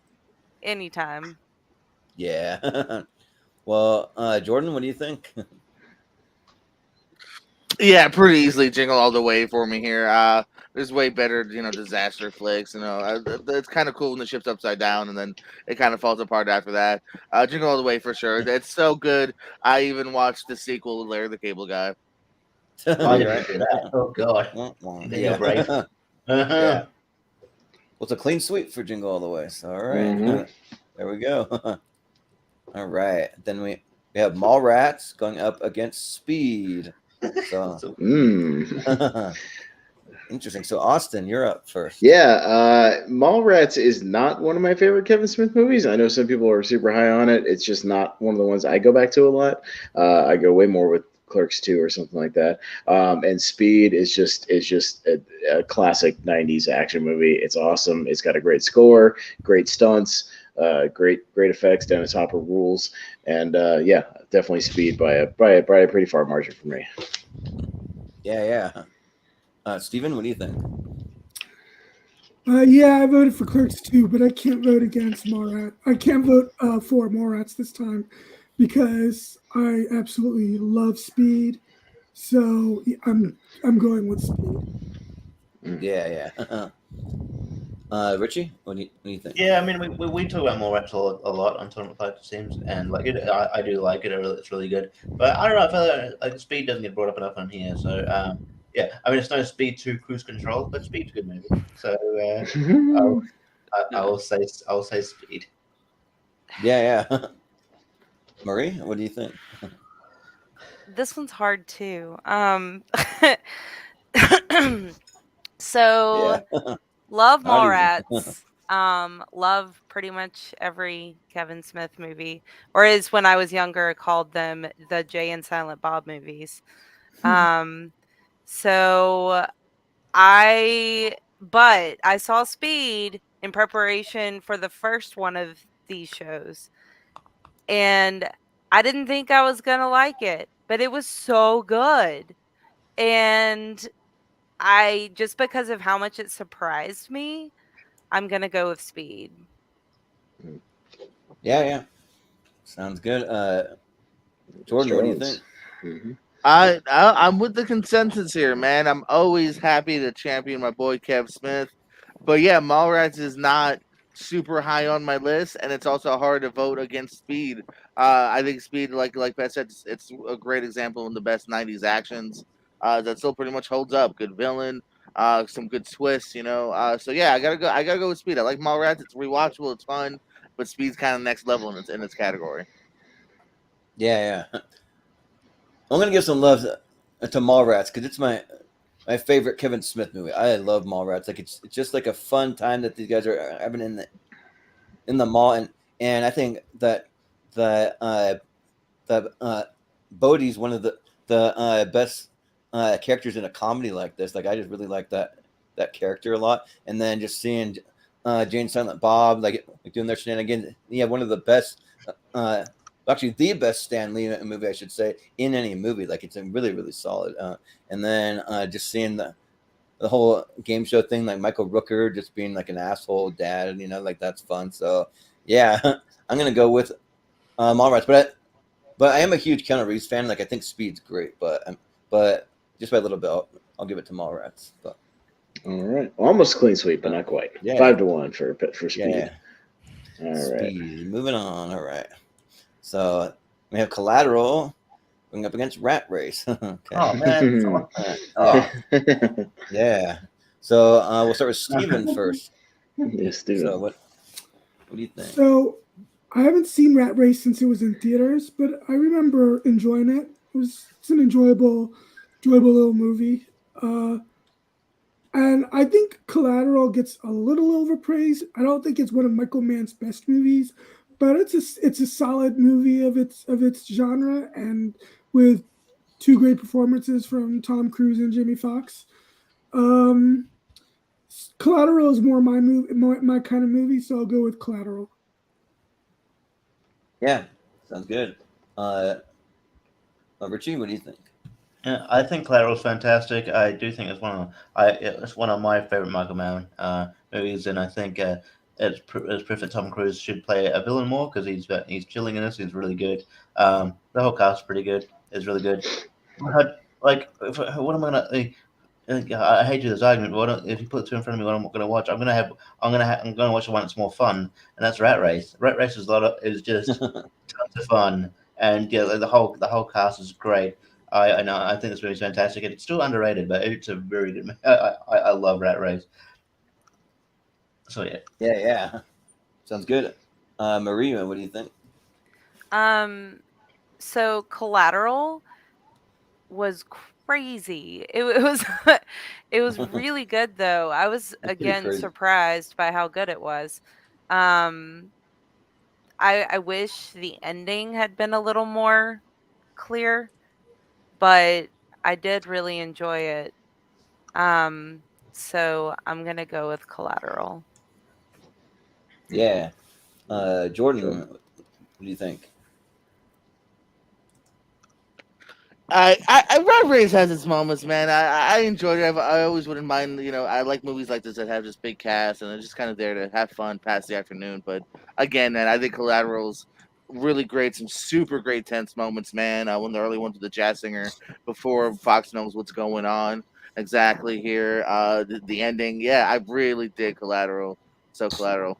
anytime. Yeah. Well, Jordan, what do you think? Yeah, pretty easily Jingle All the Way for me here. There's way better, disaster flicks. It's kind of cool when the ship's upside down and then it kind of falls apart after that. Jingle All the Way for sure. It's so good. I even watched the sequel, Larry the Cable Guy. I didn't do that. Oh God. Yeah. Brave. Yeah. Well, it's a clean sweep for Jingle All the Way. So, all right. There we go. All right. Then we have Mallrats going up against Speed. So, interesting. So, Austin, you're up first. Yeah, Mallrats is not one of my favorite Kevin Smith movies. I know some people are super high on it. It's just not one of the ones I go back to a lot. I go way more with Clerks 2 or something like that. And Speed is just a classic 90s action movie. It's awesome. It's got a great score, great stunts, great effects. Dennis Hopper rules. And definitely Speed by a pretty far margin for me. Yeah. Steven, what do you think? I voted for Clerks 2, but I can't vote against Mallrats. I can't vote for Mallrats this time because I absolutely love Speed. So I'm going with Speed. Yeah. Richie, what do you think? Yeah, I mean, we talk about Mallrats a lot on Tournament Fight, it seems, and I do like it. It's really good, but I don't know. I feel like Speed doesn't get brought up enough on here. So I mean, it's no Speed 2 Cruise Control, but Speed's a good movie. So I'll say Speed. Yeah. Marie, what do you think? This one's hard too. So love Mallrats. Love pretty much every Kevin Smith movie, or as when I was younger, I called them the Jay and Silent Bob movies. So I saw Speed in preparation for the first one of these shows, and I didn't think I was gonna like it, but it was so good. And I just because of how much it surprised me, I'm gonna go with Speed. Yeah. Sounds good. Jordan, what do you think? Mm-hmm. I'm with the consensus here, man. I'm always happy to champion my boy Kev Smith, but yeah, Mallrats is not super high on my list, and it's also hard to vote against Speed. I think Speed, like Beth said, it's a great example of the best '90s actions that still pretty much holds up. Good villain, some good twists, So yeah, I gotta go with Speed. I like Mallrats. It's rewatchable. It's fun, but Speed's kind of next level in its category. Yeah. I'm gonna give some love to Mallrats because it's my favorite Kevin Smith movie. I love Mallrats. Like it's just like a fun time that these guys are having in the mall, and I think that Bodhi's one of the the best characters in a comedy like this. Like I just really like that character a lot, and then just seeing Jane Silent Bob like doing their shenanigans. Yeah, one of the best, actually the best Stan Lee movie, I should say, in any movie. Like it's really really solid. And then just seeing the whole game show thing, like Michael Rooker just being like an asshole dad, like that's fun. So yeah, I'm gonna go with Mallrats, but I am a huge Keanu Reeves fan. Like I think Speed's great, but just by a little bit, I'll give it to Mallrats. But all right, almost clean sweep, but not quite. Yeah. 5-1 for Speed. Yeah. All right. Speed. Moving on. All right. So we have Collateral going up against Rat Race. Okay. Oh man. Yeah. So we'll start with Steven first. Yeah, Steven. So what do you think? So I haven't seen Rat Race since it was in theaters, but I remember enjoying it. It's an enjoyable little movie. And I think Collateral gets a little overpraised. I don't think it's one of Michael Mann's best movies, but it's a solid movie of its genre, and with two great performances from Tom Cruise and Jamie Foxx. Collateral is more my kind of movie, so I'll go with Collateral. Yeah, sounds good. Richie, what do you think? Yeah, I think Collateral is fantastic. I do think it's one of my favorite Michael Mann movies, and I think it's proof that Tom Cruise should play a villain more because he's chilling in this. He's really good. The whole cast is pretty good. It's really good. What am I gonna? I hate you this argument, but if you put two in front of me, what I'm gonna watch? I'm gonna watch the one that's more fun, and that's Rat Race. Rat Race is just tons of fun, and yeah, the whole cast is great. I know. I think this movie's fantastic, and it's still underrated, but it's a very good movie. I love Rat Race. So yeah. Yeah. Sounds good. Maria, what do you think? So Collateral was crazy. It was it was really good though. I was again surprised by how good it was. I wish the ending had been a little more clear, but I did really enjoy it. So I'm gonna go with Collateral. Yeah. Jordan, what do you think? Rat Race has its moments, man. I enjoyed it. I always wouldn't mind. I like movies like this that have just big cast and they're just kind of there to have fun, pass the afternoon. But again, man, I think Collateral's really great. Some super great tense moments, man. When the early one with the jazz singer before Fox knows what's going on exactly here. The ending, yeah, I really did Collateral. So Collateral.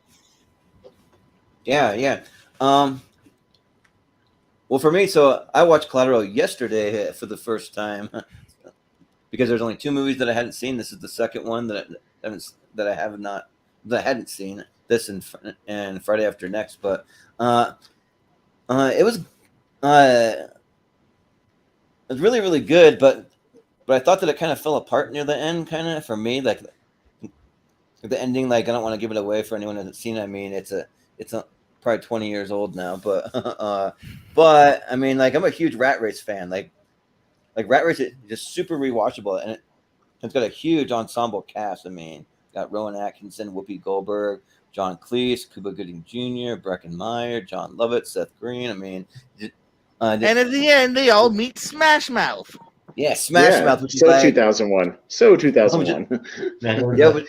Yeah. Well, for me, so I watched Collateral yesterday for the first time because there's only two movies that I hadn't seen. This is the second one that I hadn't seen. This and Friday After Next, but it was really really good. But I thought that it kind of fell apart near the end, kind of for me. Like the ending, like I don't want to give it away for anyone who hasn't seen it. I mean, it's probably 20 years old now, but I mean, like I'm a huge Rat Race fan. Like Rat Race is just super rewatchable, and it's got a huge ensemble cast. I mean, got Rowan Atkinson, Whoopi Goldberg, John Cleese, Cuba Gooding Jr., Breckin Meyer, John Lovett, Seth Green. I mean, and at the end, they all meet Smash Mouth. Yeah, Smash Mouth. Which so 2001. So 2001. Yeah, but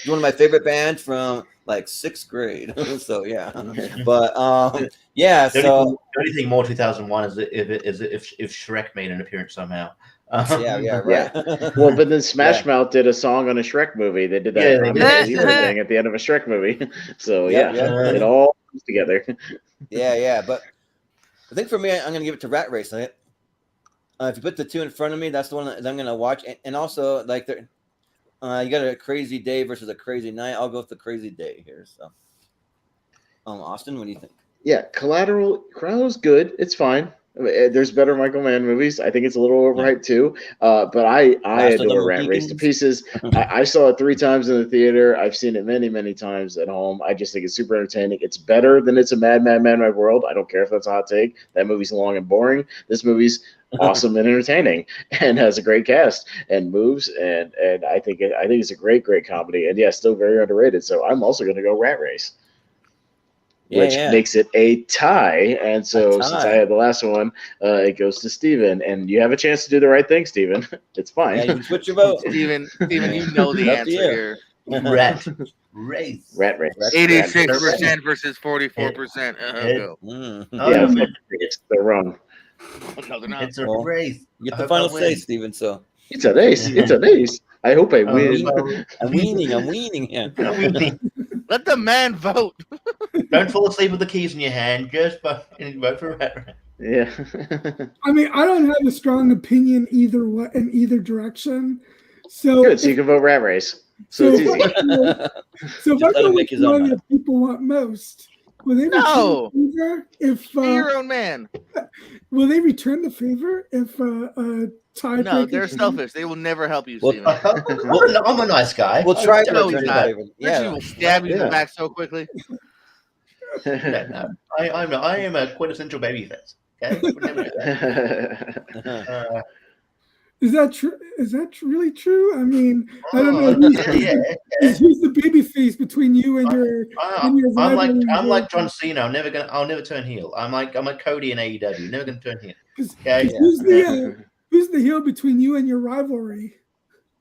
one of my favorite bands from like 6th grade. So yeah, but yeah. The only thing more 2001 is if Shrek made an appearance somehow. Yeah, right. Well, but then Smash Mouth did a song on a Shrek movie. They did that thing at the end of a Shrek movie. So it all comes together. Yeah. But I think for me, I'm gonna give it to Rat Race. If you put the two in front of me, that's the one that I'm gonna watch. And also, like, you got a crazy day versus a crazy night. I'll go with the crazy day here. So, Austin, what do you think? Yeah, Collateral's good. It's fine. I mean, there's better Michael Mann movies. I think it's a little overhyped too. But I adore Rat Race to pieces. I saw it 3 times in the theater. I've seen it many, many times at home. I just think it's super entertaining. It's better than It's a Mad, Mad, Mad, Mad World. I don't care if that's a hot take. That movie's long and boring. This movie's awesome and entertaining, and has a great cast and moves, and I think it's a great comedy, and still very underrated. So I'm also going to go Rat Race, which makes it a tie. And so since I had the last one, it goes to Steven, and you have a chance to do the right thing, Steven. It's fine. Yeah, you can switch your vote. Steven, you know the answer here. Rat Race. 86% versus 44%. They're wrong. No, they're not. It's a race. You get the final say, Steven. So it's an ace. It's an ace. I hope I win. I'm weaning. Yeah. Let the man vote. Don't fall asleep with the keys in your hand. Just vote for Rat Race. Yeah. I mean, I don't have a strong opinion in either direction. So good. So you can vote Rat Race. So it's easy. So if I go with the one that people want most, will they return the favor if be your own man? Will they return the favor if tie? No, they're selfish. They will never help you, Steven. I'm a nice guy. We'll try to return the favor. Richie will stab you in the back so quickly. No. I am a quintessential babyface. Okay. Is that true? Is that really true? I mean, I don't know. Who's the baby face between you and your? I'm like John Cena. I'll never turn heel. I'm like Cody in AEW. Never gonna turn heel. Okay. Who's the heel between you and your rivalry?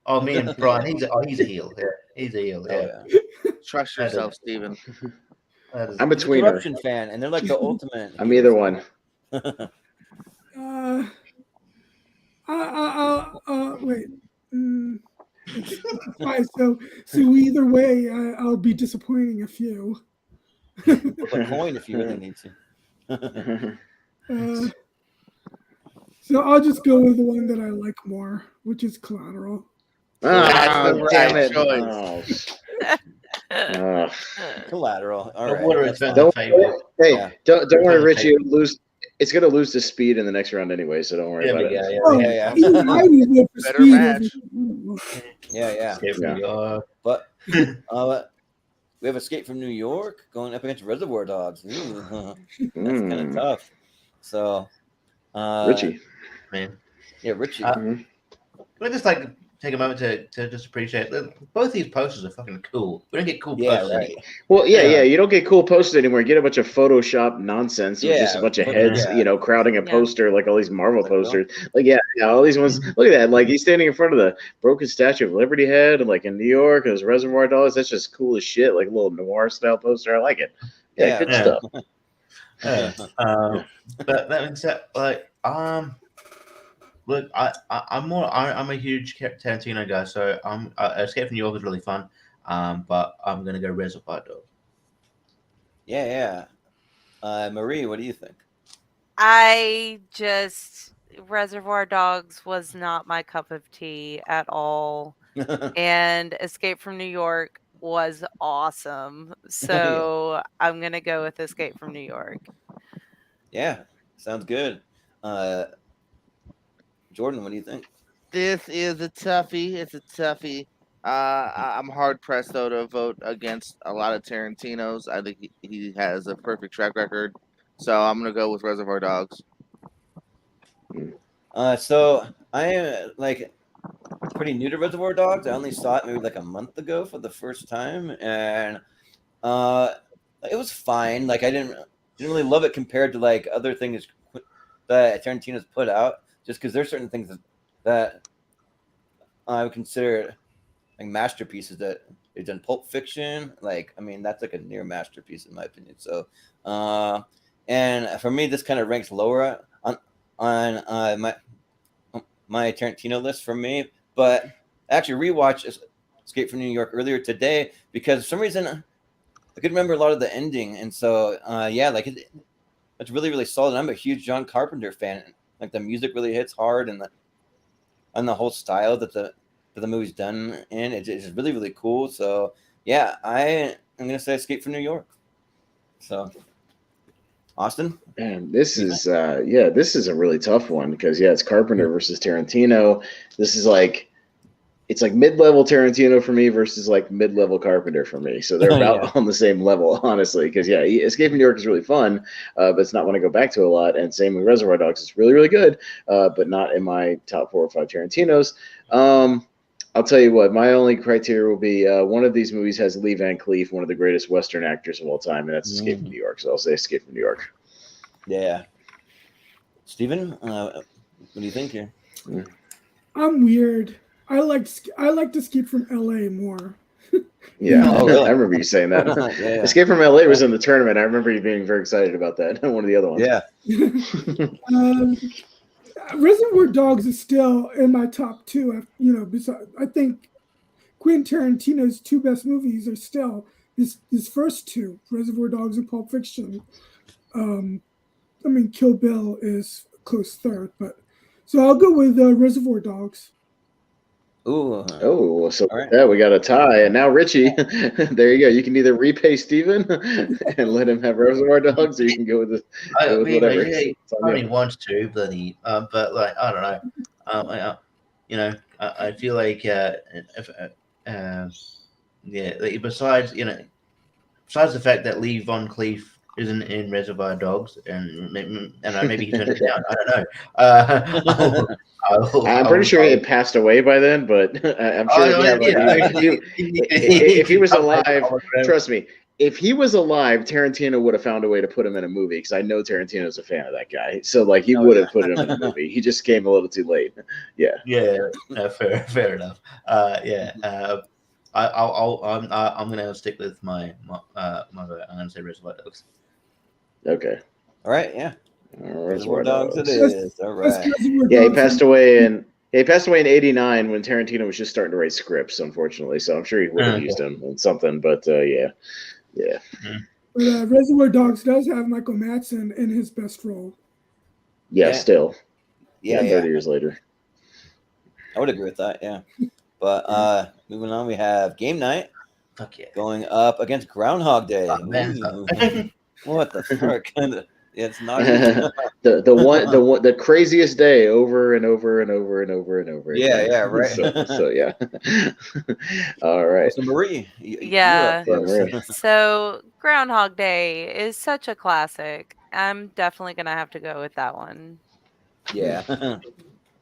Oh, me and Brian. He's a heel. Yeah, he's a heel. Yeah. Trust yourself, Steven. I'm a tweener. Corruption fan, and they're like the ultimate. I'm either one. Wait. So either way, I'll be disappointing a few. Flip a coin if you really need to. So I'll just go with the one that I like more, which is Collateral. Oh, damn it! Collateral. All right. Don't worry, Richie. It'll lose. It's going to lose to Speed in the next round anyway, so don't worry about it. Better match. Yeah. But we have Escape from New York going up against Reservoir Dogs. That's kind of tough. So, Richie. Man. Yeah, Richie. I just take a moment to just appreciate both these posters are fucking cool. We don't get cool posters anymore. Well, you don't get cool posters anymore. You get a bunch of Photoshop nonsense with just a bunch of heads, crowding a poster like all these Marvel posters. All these ones. Look at that. Like he's standing in front of the broken Statue of Liberty head, and like in New York, there's Reservoir Dogs. That's just cool as shit. Like a little noir style poster. I like it. Good stuff. But that being said, look, I'm a huge Tarantino guy, so Escape from New York is really fun. But I'm gonna go Reservoir Dogs. Yeah. Marie, what do you think? Reservoir Dogs was not my cup of tea at all, and Escape from New York was awesome. So I'm gonna go with Escape from New York. Yeah, sounds good. Jordan, what do you think? This is a toughie. It's a toughie. I'm hard pressed though to vote against a lot of Tarantino's. I think he has a perfect track record, so I'm gonna go with Reservoir Dogs. So I am pretty new to Reservoir Dogs. I only saw it maybe like a month ago for the first time, and it was fine. Like I didn't really love it compared to like other things that Tarantino's put out. Just because there's certain things that I would consider like masterpieces that they've done. Pulp Fiction, that's like a near masterpiece in my opinion. So, and for me, this kind of ranks lower on my Tarantino list for me. But I actually rewatched Escape from New York earlier today because for some reason I could remember a lot of the ending, and so it's really really solid. I'm a huge John Carpenter fan. Like the music really hits hard, and the whole style that the movie's done in it's really really cool. So yeah, I'm gonna say Escape from New York. So Austin, man, this is this is a really tough one because it's Carpenter versus Tarantino. This is it's like mid-level Tarantino for me versus like mid-level Carpenter for me. So they're about on the same level, honestly. Because Escape from New York is really fun, but it's not one I go back to a lot. And same with Reservoir Dogs. It's really, really good, but not in my top 4 or 5 Tarantinos. I'll tell you what, my only criteria will be one of these movies has Lee Van Cleef, one of the greatest Western actors of all time, and that's Escape from New York. So I'll say Escape from New York. Yeah. Steven, what do you think here? I'm weird. I liked Escape from LA more. Yeah, really? I remember you saying that. Escape from LA was in the tournament. I remember you being very excited about that. One of the other ones. Yeah. Reservoir Dogs is still in my top 2. Besides, I think Quentin Tarantino's 2 best movies are still his first 2, Reservoir Dogs and Pulp Fiction. Kill Bill is close third, but so I'll go with Reservoir Dogs. Ooh. Oh, so right. Yeah, we got a tie, and now Richie. There you go. You can either repay Steven and let him have Reservoir Dogs, or you can go with whatever. I only want to, bloody, but like I don't know. I feel like besides the fact that Lee Von Cleef isn't in Reservoir Dogs, and maybe he turned it down. I don't know. I'm pretty sure it passed away by then, but I'm sure if he was alive, trust me, if he was alive, Tarantino would have found a way to put him in a movie, because I know Tarantino's a fan of that guy. So like he would have put him in a movie. He just came a little too late. Yeah. Yeah. Fair enough. I'm gonna stick with my vote. I'm gonna say Reservoir Dogs. Okay. All right. Yeah. Reservoir Dogs it is. All right. Yeah, he passed away in '89 when Tarantino was just starting to write scripts, unfortunately. So I'm sure he would have used him in something, but yeah. But Reservoir Dogs does have Michael Madsen in his best role. Yeah. Still. 30 years later. I would agree with that. Yeah. But moving on, we have Game Night. Fuck yeah. Going up against Groundhog Day. Oh, man. What the fuck? It's not the craziest day over and over and over and over and over. Yeah, right. So yeah. All right. So Marie. Marie. So Groundhog Day is such a classic. I'm definitely gonna have to go with that one. Yeah. All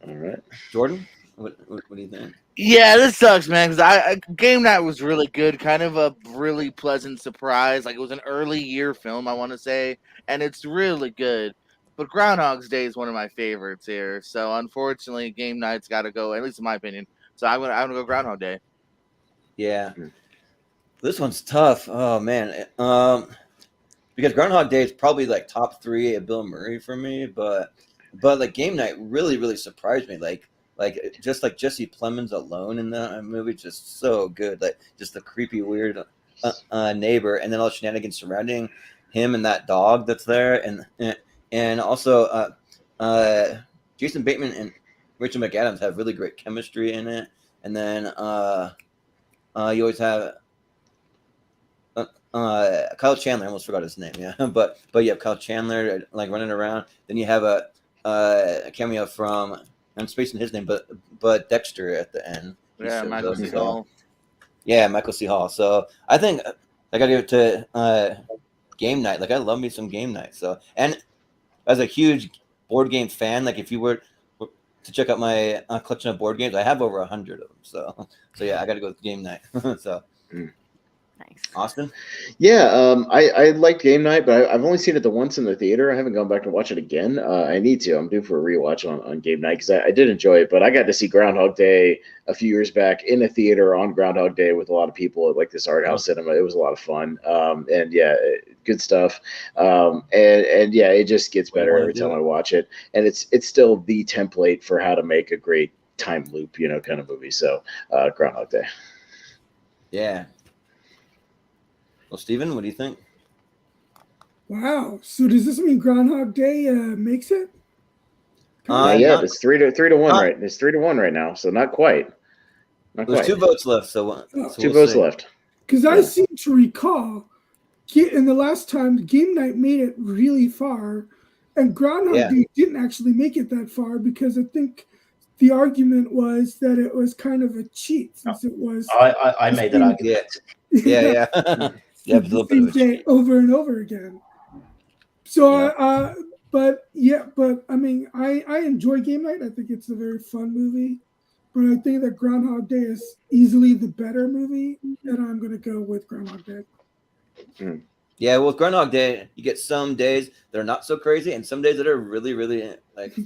right. Jordan, what do you think? Yeah, this sucks, man. Because Game Night was really good, kind of a really pleasant surprise. Like it was an early year film, I want to say, and it's really good. But Groundhog's Day is one of my favorites here. So unfortunately, Game Night's got to go, at least in my opinion. So I'm gonna go Groundhog Day. Yeah, this one's tough. Oh man, because Groundhog Day is probably like top 3 of Bill Murray for me, but like Game Night really surprised me. Like just like Jesse Plemons alone in that movie, just so good. Like just the creepy, weird neighbor, and then all the shenanigans surrounding him and that dog that's there, and also Jason Bateman and Rachel McAdams have really great chemistry in it. And then you always have Kyle Chandler. I almost forgot his name. Yeah, but you have Kyle Chandler like running around. Then you have a cameo from, I'm spacing his name, but Dexter at the end. Yeah, Michael C. Hall. Yeah, Michael C. Hall. So I think I gotta give it to Game Night. Like I love me some Game Night. So, and as a huge board game fan, like if you were to check out my collection of board games, I have over 100 of them. So yeah, I gotta go with Game Night. So. Nice. Austin? Yeah, I liked Game Night, but I've only seen it the once in the theater. I haven't gone back to watch it again. I need to. I'm due for a rewatch on Game Night because I did enjoy it. But I got to see Groundhog Day a few years back in a theater on Groundhog Day with a lot of people at like this art house cinema. It was a lot of fun. And yeah, good stuff. And yeah, it just gets better every time I watch it. And it's still the template for how to make a great time loop, kind of movie. So Groundhog Day. Yeah. Well, Steven, what do you think? Wow. So does this mean Groundhog Day makes it? Yeah, it's 3-1 right. It's 3-1 right now, so not quite. There's 2 votes left, so 2 votes left. Because I seem to recall, in the last time, Game Night made it really far, and Groundhog Day didn't actually make it that far because I think the argument was that it was kind of a cheat since it was. I made that argument. Yeah. The same day over and over again. So, but I mean, I enjoy Game Night. I think it's a very fun movie, but I think that Groundhog Day is easily the better movie, and I'm going to go with Groundhog Day. Yeah, well, with Groundhog Day, you get some days that are not so crazy, and some days that are really, really like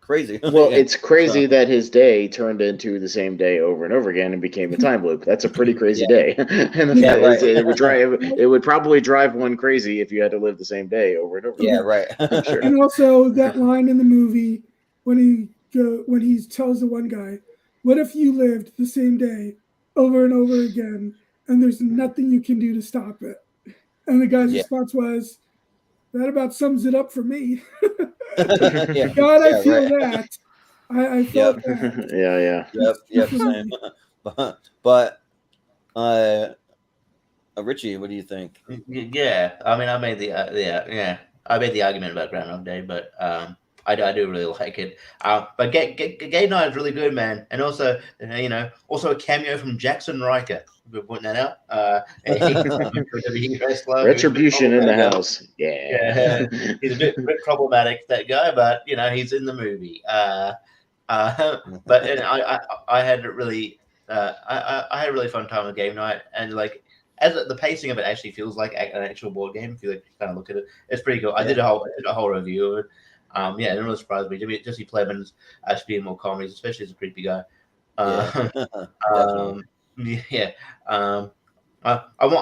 crazy. Well, it's crazy that his day turned into the same day over and over again and became a time loop. That's a pretty crazy day. And it would probably drive one crazy if you had to live the same day over and over. Yeah, right. I'm sure. And also that line in the movie when he tells the one guy, "What if you lived the same day over and over again, and there's nothing you can do to stop it?" And the guy's response was, "That about sums it up for me." God, I feel that. I felt that. Yep, same. But Richie, what do you think? Yeah, I mean, I made the argument about Groundhog Day, but I do really like it. But Game Night is really good, man, and also also a cameo from Jackson Riker. We're pointing that out. Retribution in the house. Yeah. He's a bit problematic, that guy, but he's in the movie. But I had a really fun time with Game Night, and like as the pacing of it actually feels like an actual board game. If you kind of look at it, it's pretty cool. I did a whole review of it. It really surprised me. Jesse Plemons actually being more comedies, especially as a creepy guy. I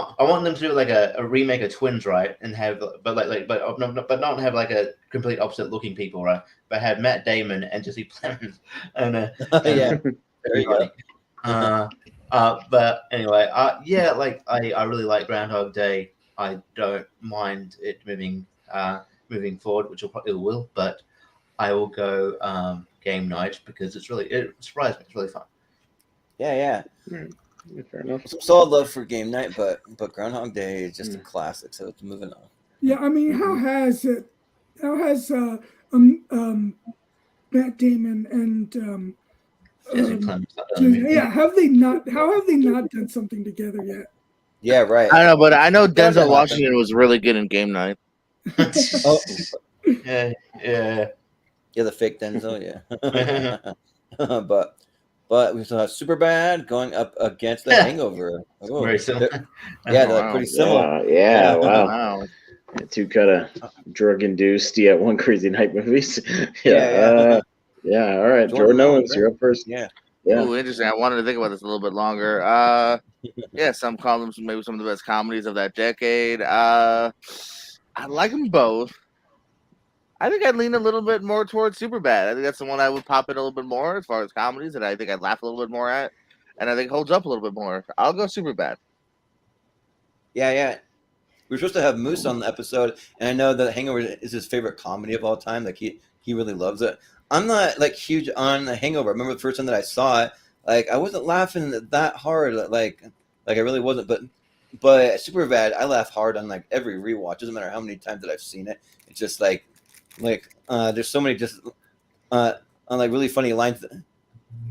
want them to do like a remake of Twins, right? And have but not have like a complete opposite looking people, right? But have Matt Damon and Jesse Plemons. And there you go. But anyway, I really like Groundhog Day. I don't mind it moving forward, which it will, but I will go Game Night because it surprised me. It's really fun. Yeah. Fair enough. Some solid love for Game Night, but Groundhog Day is just a classic, so it's moving on. Yeah, I mean, how has Matt Damon and how have they not done something together yet? Yeah, right. I don't know, but I know Denzel Washington was really good in Game Night. Yeah, the fake Denzel, yeah. But we still have Superbad going up against The Hangover. Oh, very similar. They're pretty similar. Wow. Two kind of drug-induced, one crazy night movies. All right, Jordan Owens, you're up first. Yeah. Oh, interesting. I wanted to think about this a little bit longer. Some call them maybe some of the best comedies of that decade. I like them both. I think I'd lean a little bit more towards Superbad. I think that's the one I would pop in a little bit more as far as comedies, and I think I'd laugh a little bit more at, and I think holds up a little bit more. I'll go Superbad. Yeah. We were supposed to have Moose on the episode, and I know that Hangover is his favorite comedy of all time. Like he really loves it. I'm not like huge on The Hangover. I remember the first time that I saw it, like I wasn't laughing that hard. Like I really wasn't. But Superbad, I laugh hard on like every rewatch. Doesn't matter how many times that I've seen it. It's just like there's so many just on like really funny lines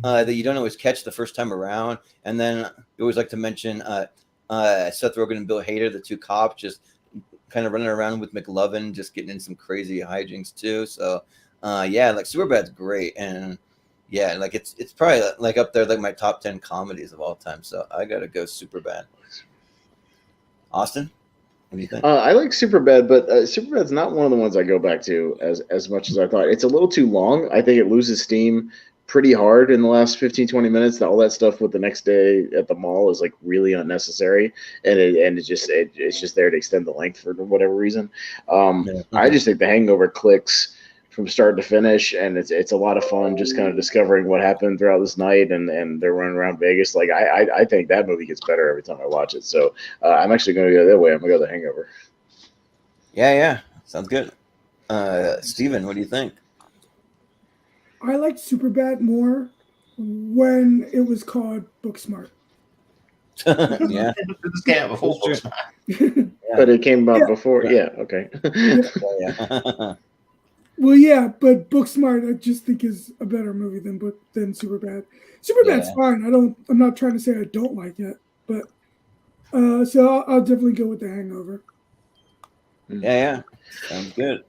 that you don't always catch the first time around. And then you always like to mention Seth Rogen and Bill Hader, the two cops, just kind of running around with McLovin, just getting in some crazy hijinks too. So like Superbad's great, and like it's probably like up there like my top 10 comedies of all time. So I gotta go Superbad. Austin, what do you think? I like Superbad, but Superbad's not one of the ones I go back to as much as I thought. It's a little too long. I think it loses steam pretty hard in the last 15-20 minutes. All that stuff with the next day at the mall is like really unnecessary, and it's just there to extend the length for whatever reason. I just think The Hangover clicks from start to finish, and it's a lot of fun just kind of discovering what happened throughout this night, and they're running around Vegas. Like I think that movie gets better every time I watch it. So I'm actually going to go that way. I'm going to go The Hangover. Yeah, sounds good. Steven, what do you think? I liked Superbad more when it was called Booksmart. Yeah, this came out before Booksmart. But it came out before. Yeah, okay. Well, yeah, but Booksmart I just think is a better movie than Superbad. Superbad's fine. I'm not trying to say I don't like it, but so I'll definitely go with The Hangover. Yeah. Sounds good.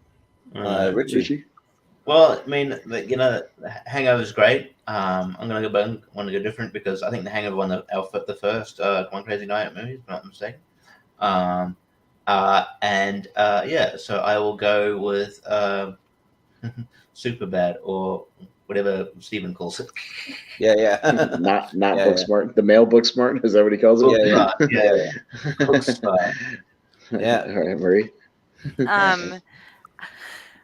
Richie. Well, I mean, Hangover is great. I'm gonna go, but I want to go different because I think The Hangover won the first One Crazy Night movie, if I'm not mistaken. So I will go with Superbad or whatever Steven calls it. Yeah. not Booksmart. The male Booksmart, is that what he calls it? Yeah. Booksmart. Yeah. All right, Marie.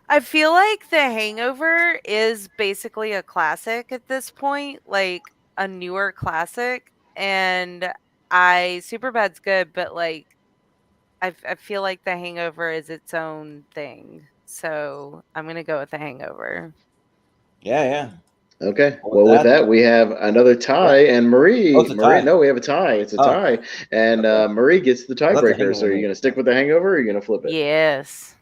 I feel like The Hangover is basically a classic at this point, like a newer classic, and Superbad's good, but like I feel like The Hangover is its own thing. So I'm gonna go with The Hangover. Yeah. Okay. Well, with that, we have another tie, and Marie. No, we have a tie. It's a tie, and Marie gets the tiebreaker. So, are you going to stick with The Hangover, or are you going to flip it? Yes.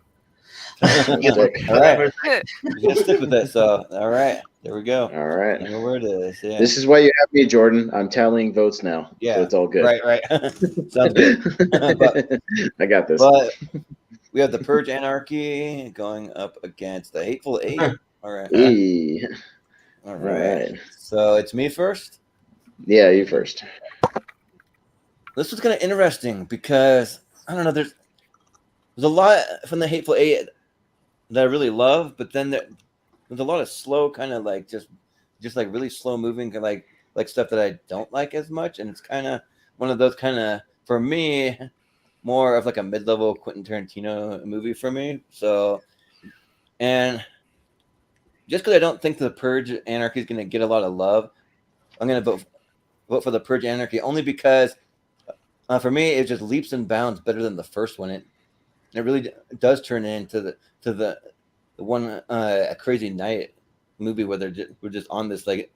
All right. You're going to stick with it. So, all right. There we go. All right. Hangover it is. Yeah. This is why you have me, Jordan. I'm tallying votes now. Yeah. So it's all good. Right. Sounds good. I got this. But we have the Purge Anarchy going up against the Hateful Eight. All right. All right. So it's me first? Yeah, you first. This was kind of interesting because I don't know. There's a lot from the Hateful Eight that I really love, but then there's a lot of slow, kind of like just like really slow moving, like stuff that I don't like as much, and it's kind of one of those kind of, for me, more of like a mid-level Quentin Tarantino movie for me. So, and just because I don't think the Purge Anarchy is going to get a lot of love, I'm going to vote for the Purge Anarchy only because for me it just leaps and bounds better than the first one. It really does turn into the one A Crazy Night movie where we're just on this like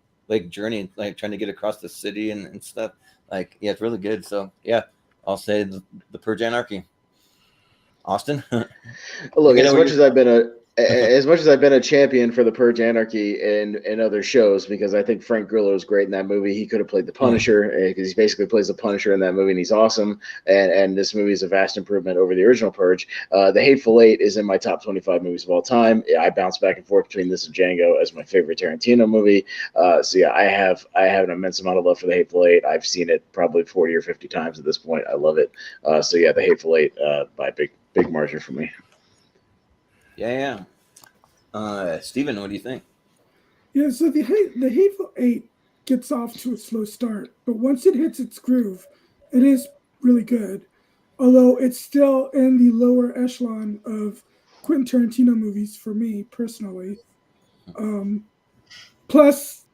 journey, like trying to get across the city and stuff. Like, yeah, it's really good. So yeah, I'll say the Purge Anarchy. Austin. Look, as much as I've been a champion for the Purge Anarchy in other shows, because I think Frank Grillo is great in that movie. He could have played the Punisher, because he basically plays the Punisher in that movie, and he's awesome. And this movie is a vast improvement over the original Purge. The Hateful Eight is in my top 25 movies of all time. I bounce back and forth between this and Django as my favorite Tarantino movie. So yeah, I have an immense amount of love for the Hateful Eight. I've seen it probably 40 or 50 times at this point. I love it. So yeah, the Hateful Eight by big margin for me. Yeah. Steven, what do you think? Yeah, so the Hateful Eight gets off to a slow start, but once it hits its groove, it is really good. Although it's still in the lower echelon of Quentin Tarantino movies for me personally. Plus,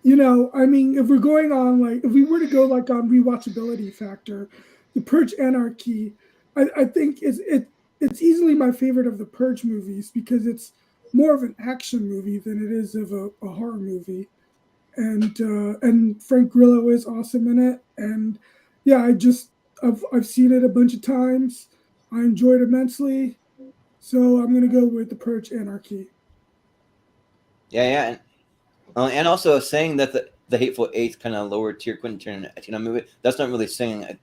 I mean, if we're going on if we were to go on rewatchability factor, the Purge Anarchy, I think it's easily my favorite of the Purge movies because it's more of an action movie than it is of a horror movie, and Frank Grillo is awesome in it, and yeah, I've seen it a bunch of times. I enjoyed it immensely, so I'm gonna go with the Purge Anarchy. Yeah, and also saying that the Hateful Eight's kind of lower tier Quentin Tarantino movie. That's not really saying.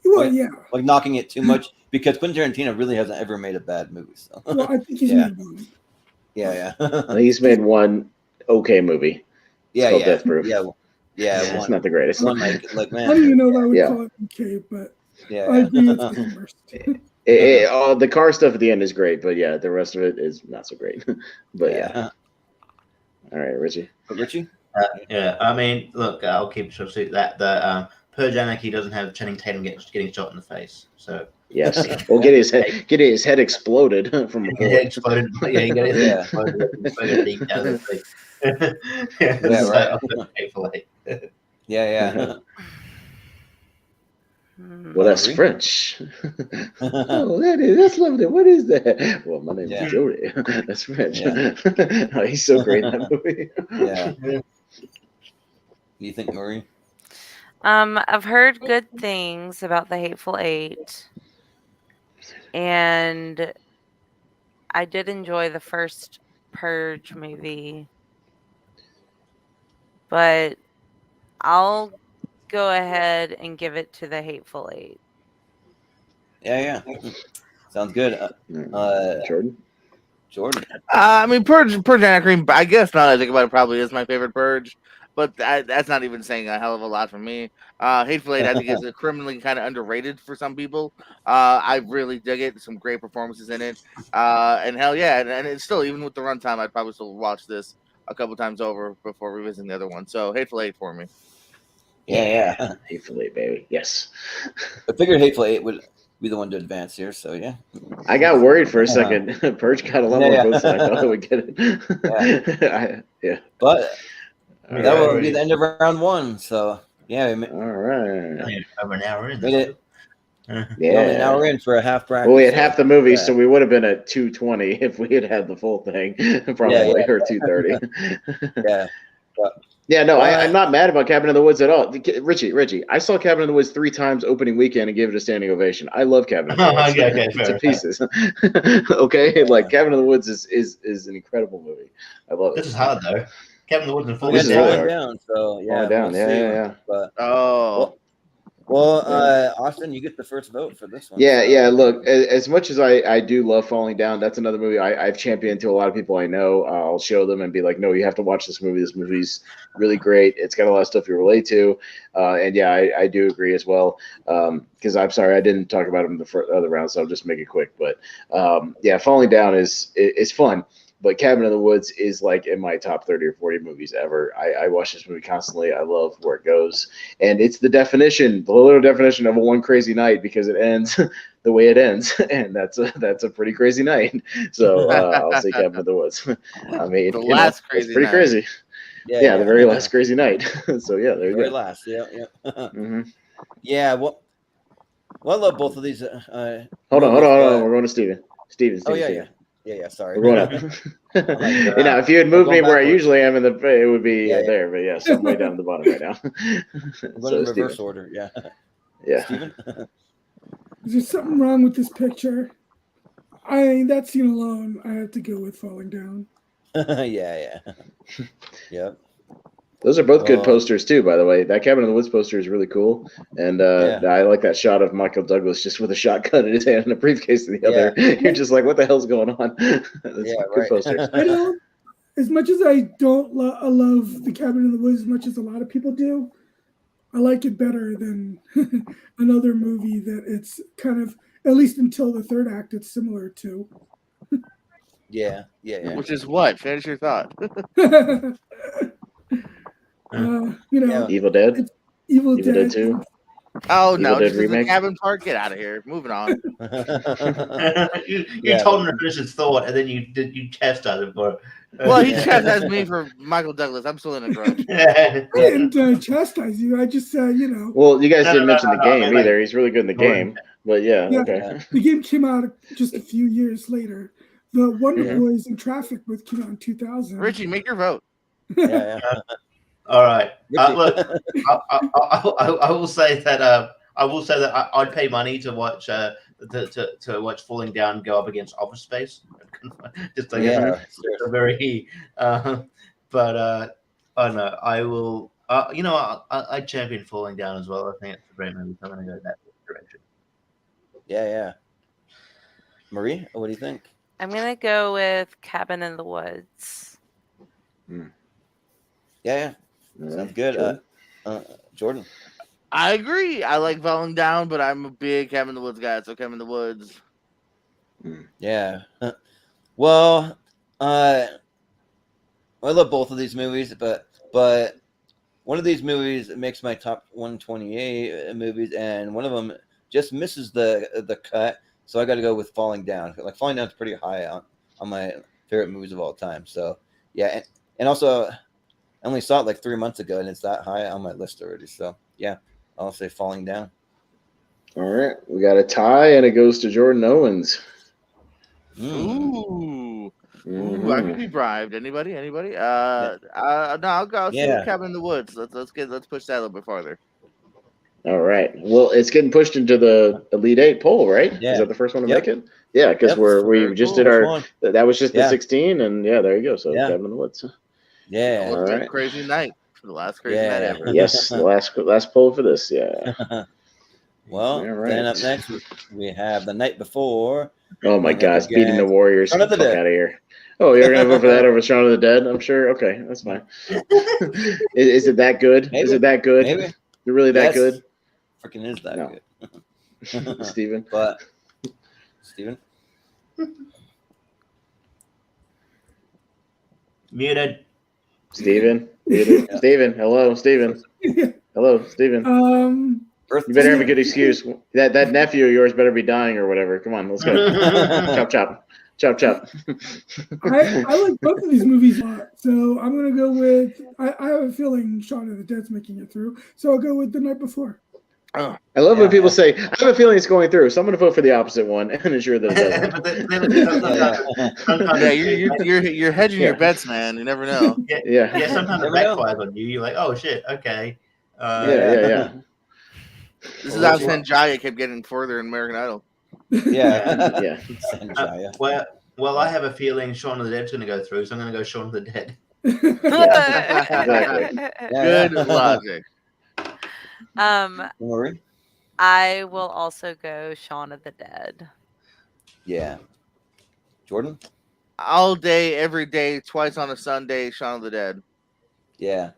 Like knocking it too much, because Quentin Tarantino really hasn't ever made a bad movie. So. Well, I think he's made one. Yeah. He's made one okay movie. It's called Death Proof. Yeah. It's not the greatest. One man. I don't even know if I would call it okay, but I agree it's the worst. The car stuff at the end is great, but yeah, the rest of it is not so great. But yeah. All right, Richie. I mean, look, I'll keep short. That the Purge Anarchy doesn't have Channing Tatum getting shot in the face. So yes, well, get his head exploded from a bullet. Yeah, exploded. Yeah, he got his head exploded deep down the face. Yeah. Well, that's French. Oh, that's lovely. What is that? Well, my name is Jody. That's French. Oh, he's so great in that movie. Yeah. You think, Marie? I've heard good things about the Hateful Eight, and I did enjoy the first Purge movie, but I'll go ahead and give it to the Hateful Eight. Yeah. Sounds good. Jordan. I mean, Purge and Cream. I guess now that I think about it, probably is my favorite Purge, but that's not even saying a hell of a lot for me. Hateful Eight, I think, is criminally kind of underrated for some people. I really dig it. Some great performances in it, and hell yeah, and it's still, even with the runtime, I'd probably still watch this a couple times over before revisiting the other one. So Hateful Eight for me. Yeah. Hateful Eight, baby. Yes. I figured Hateful Eight would be the one to advance here, so yeah. I got worried for a second. Purge got a lot more votes than I thought I would get it. Yeah. But that will be the end of round one, so yeah. All right. Over an hour in. Made it. Yeah. Only an hour in for a half bracket. Well, we had half the movie, so we would have been at 220 if we had the full thing, probably, or 230. Yeah. Yeah, no, I'm not mad about Cabin in the Woods at all. Richie, I saw Cabin in the Woods 3 times opening weekend and gave it a standing ovation. I love Cabin in the Woods to pieces. Okay, like Cabin in the Woods is an incredible movie. I love it. This is hard though. Cabin in the Woods and Falling down. So yeah, yeah. But Austin, you get the first vote for this one. Yeah. Look, as much as I do love Falling Down, that's another movie I've championed to a lot of people I know. I'll show them and be like, no, you have to watch this movie. This movie's really great. It's got a lot of stuff you relate to. And yeah, I do agree as well. Because I'm sorry, I didn't talk about it in the other round, so I'll just make it quick. But yeah, Falling Down is fun. But Cabin in the Woods is like in my top 30 or 40 movies ever. I watch this movie constantly. I love where it goes. And it's the literal definition of a one crazy night, because it ends the way it ends. And that's a pretty crazy night. So I'll say Cabin in the Woods. I mean, the last crazy it's pretty night. Crazy. Yeah, the very last crazy night. So yeah, there you go. Last, yeah. Mm-hmm. Yeah, well, I love both of these. Hold on. We're going to Steven. Steven. Yeah, sorry. We're going up. If you had moved me where I usually am it would be there. But yeah, so I'm way down at the bottom right now. I'm going in reverse order. Yeah. Steven? Is there something wrong with this picture? That scene alone, I have to go with Falling Down. Yeah. Yep. Those are both good posters too, by the way. That Cabin in the Woods poster is really cool, and I like that shot of Michael Douglas just with a shotgun in his hand and a briefcase in the other. You're just like, what the hell's going on? That's good posters. I know, as much as I don't love the Cabin in the Woods as much as a lot of people do, I like it better than another movie that it's kind of, at least until the third act, it's similar to. Yeah. Which is what? Finish your thought. Evil Dead. Evil Dead 2. Oh no! This is the Cabin part. Get out of here. Moving on. you told him to finish his thought, and then you chastised him for it. Well, he chastised me for Michael Douglas. I'm still in a grudge. I didn't chastise you. I just said, Well, you guys didn't mention the game either. He's really good in the game, but okay. The game came out just a few years later. The Wonder Boys in Traffic came out in 2000. Richie, make your vote. Yeah. All right. Look, I will say that I'd pay money to watch to watch Falling Down go up against Office Space. Just like a very, but I don't know. I will. I champion Falling Down as well. I think it's a great movie. So I'm going to go that direction. Yeah. Marie, what do you think? I'm gonna go with Cabin in the Woods. Yeah. Sounds good. Jordan. I agree. I like Falling Down, but I'm a big Cabin in the Woods guy. So Cabin in the Woods. Yeah. Well, I love both of these movies, but one of these movies makes my top 128 movies, and one of them just misses the cut. So I got to go with Falling Down. Like Falling Down's pretty high on my favorite movies of all time. So yeah, and also I only saw it like 3 months ago, and it's that high on my list already. So yeah, I'll say Falling Down. All right, we got a tie, and it goes to Jordan Owens. Ooh, I can be bribed. Anybody? No, I'll go. Cabin in the Woods. Let's push that a little bit farther. All right. Well, it's getting pushed into the Elite 8 poll, right? Yeah. Is that the first one to make it? Yeah, because we just did that was just the 16, and there you go. So Cabin in the Woods. Yeah. All right. Crazy night. The last crazy night ever. Yes, the last poll for this. Yeah. Well, then up next we have The Night Before. Oh my gosh, beating the Warriors. Fuck out of here. Oh, you're gonna vote for that over Shaun of the Dead? I'm sure. Okay, that's fine. Is it that good? Maybe. Is it that good? Maybe. You're really that good? Freaking is that good. Steven. But Steven? Muted. Steven. Steven. Hello, Steven. Hello, Steven. You better have a good excuse. That nephew of yours better be dying or whatever. Come on, let's go. Chop chop. I like both of these movies a lot, so I'm gonna go with. I have a feeling Shaun of the Dead's making it through, so I'll go with The Night Before. I love when people say, "I have a feeling it's going through," so I'm gonna vote for the opposite one and ensure that it doesn't. You're hedging your bets, man. You never know. Yeah. Sometimes it backfires on you. You're like, oh shit, okay. Yeah. This is how Sanjaya kept getting further in American Idol. Yeah. Well, I have a feeling Shaun of the Dead's going to go through, so I'm going to go Shaun of the Dead. Exactly. Good logic. I will also go Shaun of the Dead. Yeah. Jordan? All day, every day, twice on a Sunday, Shaun of the Dead. Yeah.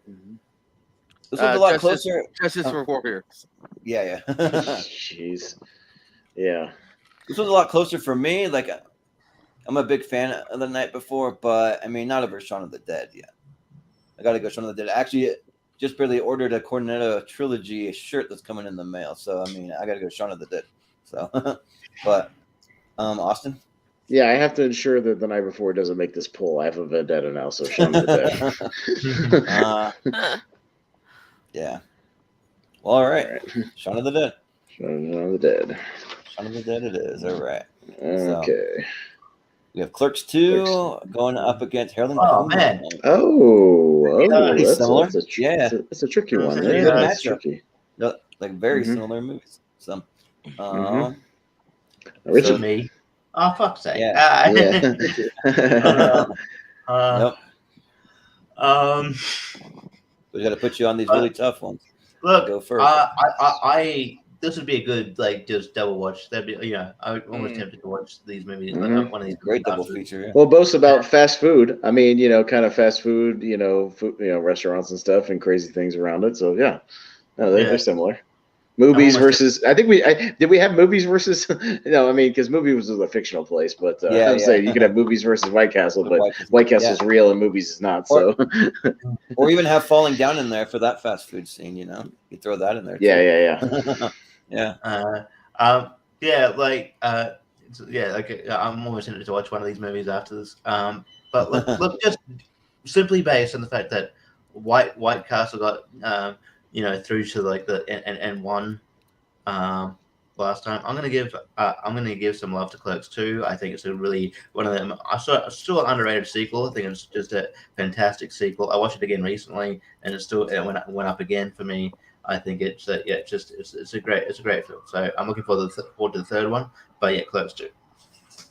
This was a lot closer. Justice for Warriors. Yeah. Jeez. Yeah. This was a lot closer for me. Like, I'm a big fan of The Night Before, but I mean, not over Shaun of the Dead yet. I got to go Shaun of the Dead. Actually, just barely ordered a Cornetto trilogy shirt that's coming in the mail. So, I mean, I got to go Shaun of the Dead. So, but, Austin? Yeah, I have to ensure that The Night Before doesn't make this poll. I have a vendetta now, so Shaun of the Dead. Yeah. Well, all right. Shaun of the Dead. Shaun of the Dead. Shaun of the Dead it is. All right. Okay. So, we have Clerks 2 going up against Harold. Oh, man. Pretty similar. That's a tricky one. That's tricky. Like, very similar movies. So, Richard? Me. Oh, fuck's sake. We got to put you on these really tough ones. Look, go first. This would be a good just double watch. That'd be I almost tempted to watch these movies. One of these great double feature. Yeah. Well, both about fast food. I mean, kind of fast food. Food, restaurants and stuff and crazy things around it. So they're similar. Movies versus. I think did we have movies versus? No, I mean because movie was a fictional place, but I would say you could have movies versus White Castle, but White Castle is real and movies is not. Or even have Falling Down in there for that fast food scene. You throw that in there. Yeah. I'm almost tempted to watch one of these movies after this. But look, just simply based on the fact that White Castle got through to the and won last time. I'm gonna give some love to Clerks 2. I think it's a really one of them. Still an underrated sequel. I think it's just a fantastic sequel. I watched it again recently, and it went up again for me. I think it's a great film. So I'm looking forward to the third one. But Clerks 2.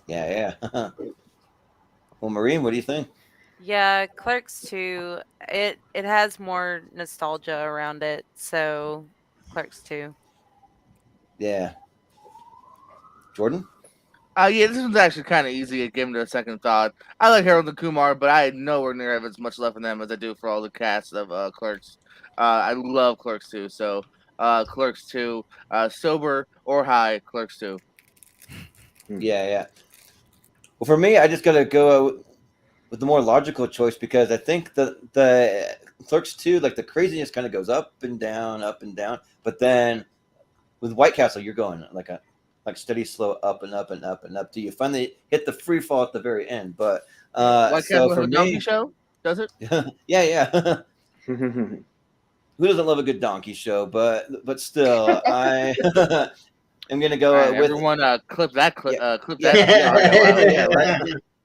Yeah. Well, Maureen, what do you think? Yeah, Clerks 2. It has more nostalgia around it, so Clerks 2. Yeah. Jordan? This one's actually kind of easy to give him a second thought. I like Harold and Kumar, but I nowhere near have as much love in them as I do for all the cast of Clerks. I love Clerks 2, so Clerks 2, sober or high, Clerks 2. Yeah. Well, for me, I just got to go with the more logical choice because I think the Clerks 2, like the craziness kind of goes up and down, but then with White Castle, you're going like steady, slow up and up and up and up till you finally hit the free fall at the very end. But White Castle for me, donkey show, does it? Yeah. Who doesn't love a good donkey show? But still, I am gonna go with everyone. Clip that.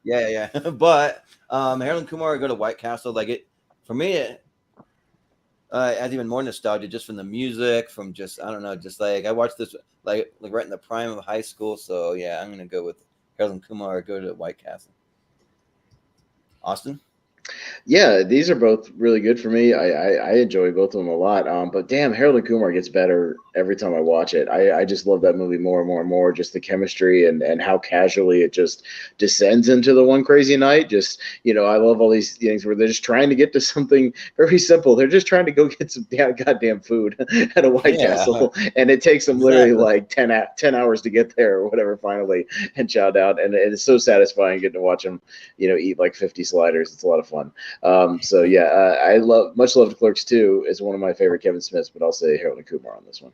Yeah. But Harold and Kumar go to White Castle. Like it for me. has even more nostalgia just from the music, from just I don't know, just like I watched this like right in the prime of high school. So yeah, I'm gonna go with Harold and Kumar or go to White Castle. Austin? Yeah, these are both really good for me. I enjoy both of them a lot. But damn, Harold and Kumar gets better every time I watch it. I just love that movie more and more and more. Just the chemistry and how casually it just descends into the one crazy night. Just I love all these things where they're just trying to get to something very simple. They're just trying to go get some goddamn food at a White Castle, and it takes them literally like 10 hours to get there or whatever. Finally, and chow down, and it's so satisfying getting to watch them, eat like 50 sliders. It's a lot of fun. So yeah, I much love to Clerks 2 is one of my favorite Kevin Smiths, but I'll say Harold and Kumar on this one.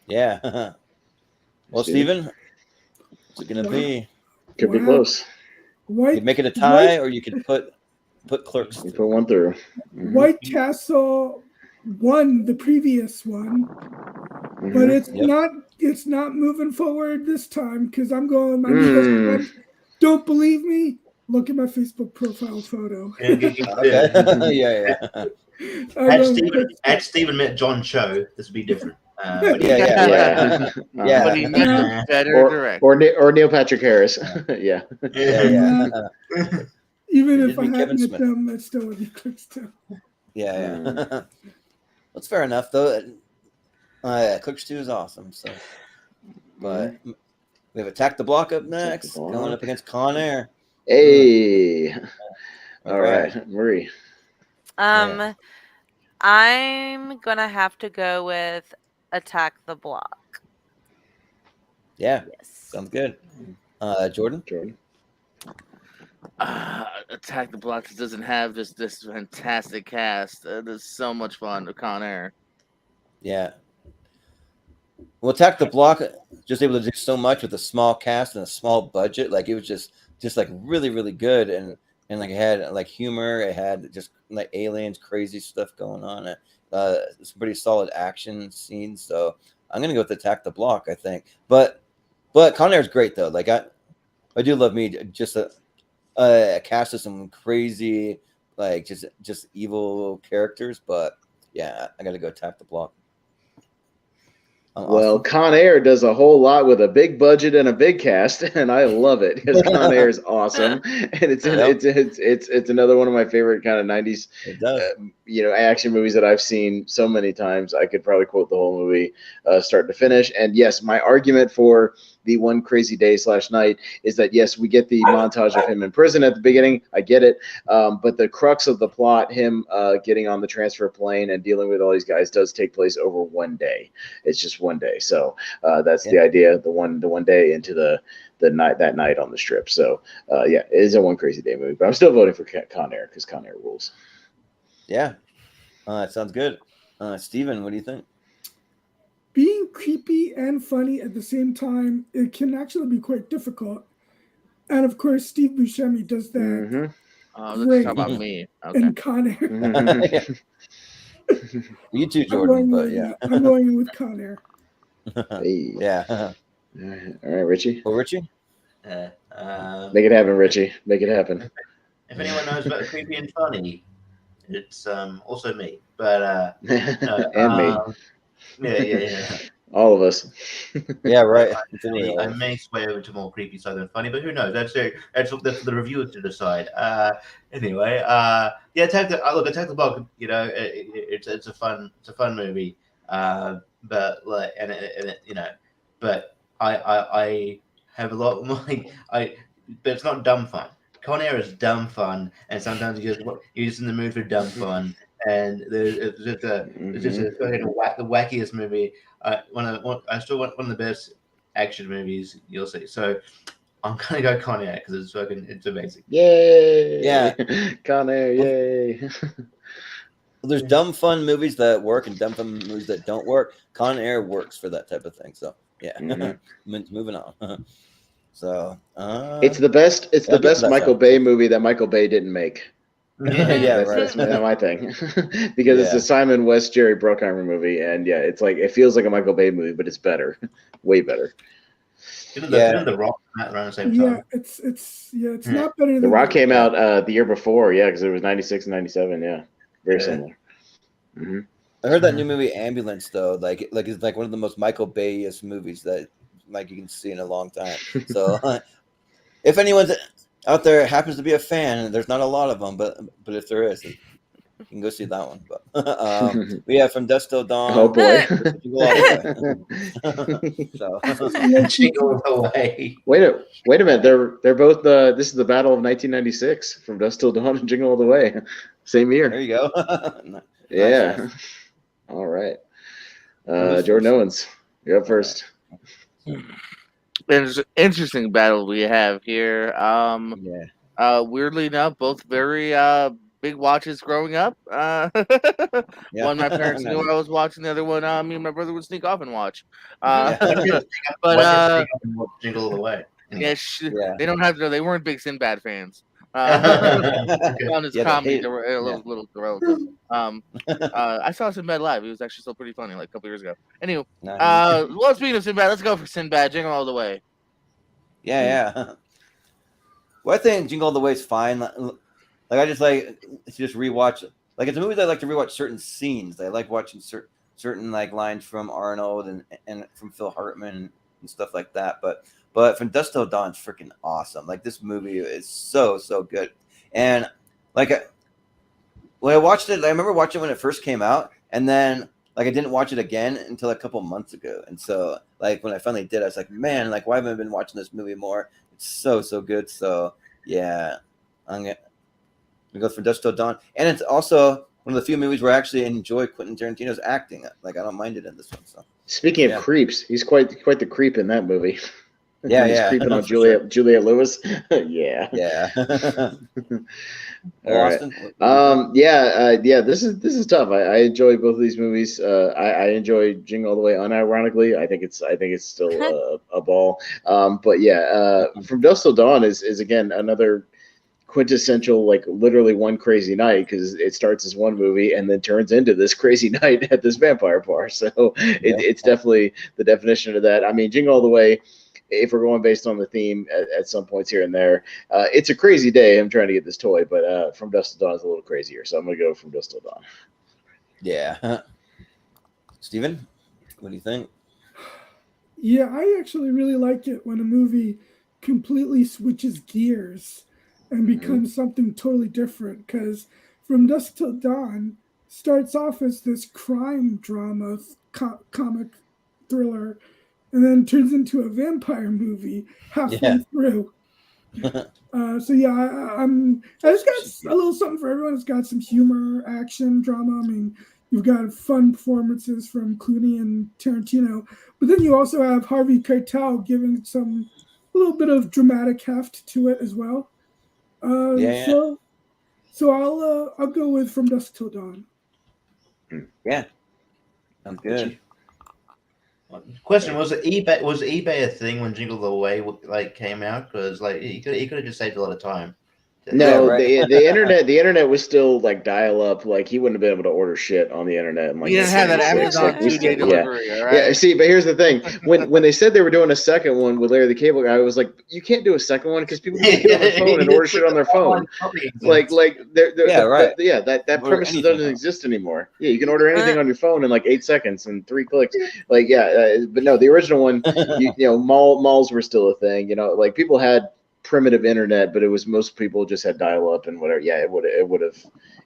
Yeah. Well, Steven, what's it gonna be? Could be close. You could make it a tie, or you could put Clerks. You put one through. Mm-hmm. White Castle won the previous one, but it's not moving forward this time because I'm going with my friend. Don't believe me? Look at my Facebook profile photo. Yeah. Had Steven met John Cho, this would be different. But he met better direct. Or Neil Patrick Harris. Yeah. Even if I hadn't met them, that still would be Clerks 2. Yeah. That's fair enough, though. Clerks 2 is awesome. So, but we have Attack the Block up next, going up against Con Air. Hey. All right, Marie. I'm gonna have to go with Attack the Block. Yeah. Yes. Sounds good. Jordan. Attack the Block just doesn't have this fantastic cast. It's so much fun with Con Air. Yeah. Well, Attack the Block just able to do so much with a small cast and a small budget. Like it was just like really, really good, and like it had like humor. It had just like aliens, crazy stuff going on. Some pretty solid action scenes. So I'm gonna go with Attack the Block, I think. But Con Air is great though. Like I do love me just a cast of some crazy like just evil characters. But yeah, I gotta go Attack the Block. Well, Con Air does a whole lot with a big budget and a big cast, and I love it because Con Air is awesome, and it's another one of my favorite kind of 90s, action movies that I've seen so many times. I could probably quote the whole movie start to finish. And yes, my argument for the One Crazy Day / Night is that yes, we get the montage of him in prison at the beginning. I get it, but the crux of the plot, him getting on the transfer plane and dealing with all these guys, does take place over one day. It's just one day, so that's the idea. The one day into the night on the strip. So it is a One Crazy Day movie, but I'm still voting for Con Air because Con Air rules. Yeah, that sounds good. Steven, what do you think? Being creepy and funny at the same time, it can actually be quite difficult. And of course, Steve Buscemi does that. Mm-hmm. Oh, let's talk about me. Okay. And Con Air. Mm-hmm. You too, Jordan. I'm going with Con Air. Hey. Yeah. All right, Richie. Well, Richie? Make it happen, Richie. Make it happen. If anyone knows about creepy and funny, it's also me. But and me. Yeah. All of us. Yeah, right. I may sway over to more creepy side than funny, but who knows? That's for the reviewers to decide. Anyway, Attack the Block. It's a fun movie. But like, but I have a lot of but it's not dumb fun. Con Air is dumb fun, and sometimes you're just in the mood for dumb fun. And it's just the wackiest movie. One of the best action movies you'll see. So I'm gonna go Con Air because it's amazing. Yay! Yeah, Con Air, yay! Well, there's dumb fun movies that work and dumb fun movies that don't work. Con Air works for that type of thing. So yeah, moving on. So it's the best. It's the best Michael Bay movie that Michael Bay didn't make. That's my thing. Because it's a Simon West, Jerry Bruckheimer movie, and it's like it feels like a Michael Bay movie, but it's better, way better. The Rock around the same time. It's not better than The Rock came out the year before, because it was 96 and 97, very similar. Mm-hmm. I heard that new movie Ambulance though, like it's like one of the most Michael Bay-iest movies that like you can see in a long time. So if anyone's out there happens to be a fan, there's not a lot of them, but if there is, you can go see that one. But we have From Dusk Till Dawn. Oh boy! Jingle All the Way. So Jingle All the Way. Wait a minute. They're both this is the battle of 1996. From Dusk Till Dawn and Jingle All the Way, same year. There you go. Yeah. Nice. All right. Jordan Owens, you're up first. There's an interesting battle we have here. Weirdly enough, both very big watches growing up. One my parents knew I was watching, the other one me and my brother would sneak off and watch. But Jingle All the Way. Yeah, they don't have to know. They weren't big Sinbad fans. On his comedy, they were a little relative. I saw Sinbad live. He was actually still pretty funny, like a couple years ago. Anyway, well, speaking of Sinbad, let's go for Sinbad. Jingle All the Way. Yeah. Well, I think Jingle All the Way is fine. Like I just like to just rewatch. Like it's a movie that I like to rewatch certain scenes. I like watching certain like lines from Arnold and from Phil Hartman and stuff like that. But From Dusk Till Dawn is freaking awesome. Like this movie is so good. And like when I watched it, I remember watching it when it first came out, and then like I didn't watch it again until a couple months ago. And so like when I finally did, I was like, man, like why haven't I been watching this movie more? It's so good. So yeah, I'm gonna go From Dusk Till Dawn. And it's also one of the few movies where I actually enjoy Quentin Tarantino's acting. Like I don't mind it in this one. So speaking of creeps, he's quite the creep in that movie. Yeah, creeping on Juliette Lewis. Yeah. All right. This is tough. I enjoy both of these movies. I enjoy Jingle All the Way unironically. I think it's still a ball. But yeah, From Dusk Till Dawn is again another quintessential, like literally one crazy night, because it starts as one movie and then turns into this crazy night at this vampire bar. So it's definitely the definition of that. I mean, Jingle All the Way, if we're going based on the theme at some points here and there, it's a crazy day. I'm trying to get this toy, but From Dusk Till Dawn is a little crazier. So I'm going to go From Dusk Till Dawn. Yeah. Steven, what do you think? Yeah, I actually really like it when a movie completely switches gears and becomes something totally different, because From Dusk Till Dawn starts off as this crime drama comic thriller, and then turns into a vampire movie halfway through. So yeah, it's got a little something for everyone. It's got some humor, action, drama. I mean, you've got fun performances from Clooney and Tarantino, but then you also have Harvey Keitel giving a little bit of dramatic heft to it as well. So I'll go with From Dusk Till Dawn. Yeah, I'm good. Question: Was eBay a thing when Jingle All the Way came out? Because he could have just saved a lot of time. No, the internet was still like dial up. Like he wouldn't have been able to order shit on the internet. And, like, you didn't have that Amazon 2-day delivery, all right? Yeah. See, but here's the thing: when they said they were doing a second one with Larry the Cable Guy, I was like, you can't do a second one because people can get on their phone and order shit on their phone. That premise doesn't exist anymore. Yeah, you can order anything on your phone in like 8 seconds and 3 clicks. But no, the original one, malls were still a thing. Like people had primitive internet, but it was most people just had dial up and whatever. Yeah, it would have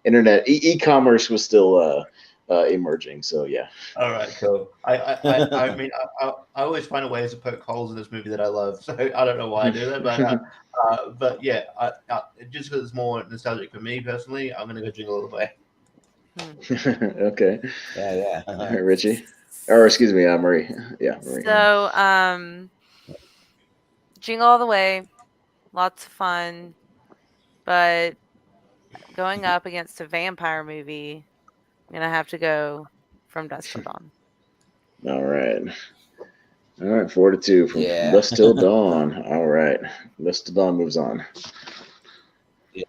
internet e-commerce was still emerging. So yeah. All right, cool. I mean, I always find a way to poke holes in this movie that I love. So I don't know why I do that, but yeah, just because it's more nostalgic for me personally, I'm gonna go Jingle All the Way. Okay. Yeah. All right, Richie, or excuse me, Marie. Yeah, Marie. So Jingle All the Way. Lots of fun, but going up against a vampire movie, I'm going to have to go From Dusk Till Dawn. All right, 4-2 from Dusk Till Dawn. All right, Dusk Till Dawn moves on. Yeah.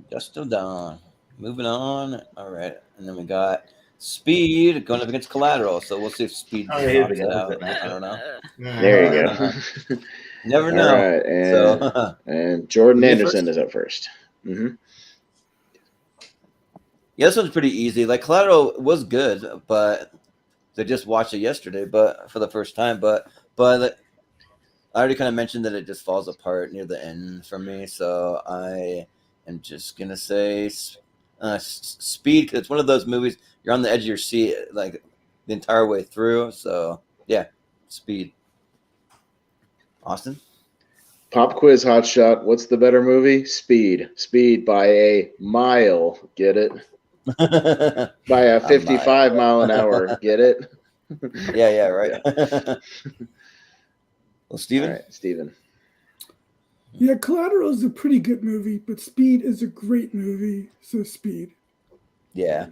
Dusk Till Dawn. Moving on. All right, and then we got Speed going up against Collateral. So we'll see if Speed knocks it out. I don't know. There you go. Never know. All right, and Jordan Anderson is up first. Mm-hmm. Yeah, this one's pretty easy. Like Collateral was good, but I just watched it yesterday, but for the first time. But I already kind of mentioned that it just falls apart near the end for me. So I am just gonna say Speed. 'Cause it's one of those movies you're on the edge of your seat like the entire way through. So yeah, Speed. Austin. Pop quiz hot shot. What's the better movie? Speed. Speed by a mile. Get it? By a 55 mile an hour. Get it? Yeah, right. Well, Steven? All right, Steven. Yeah, Collateral is a pretty good movie, but Speed is a great movie. So Speed. Yeah.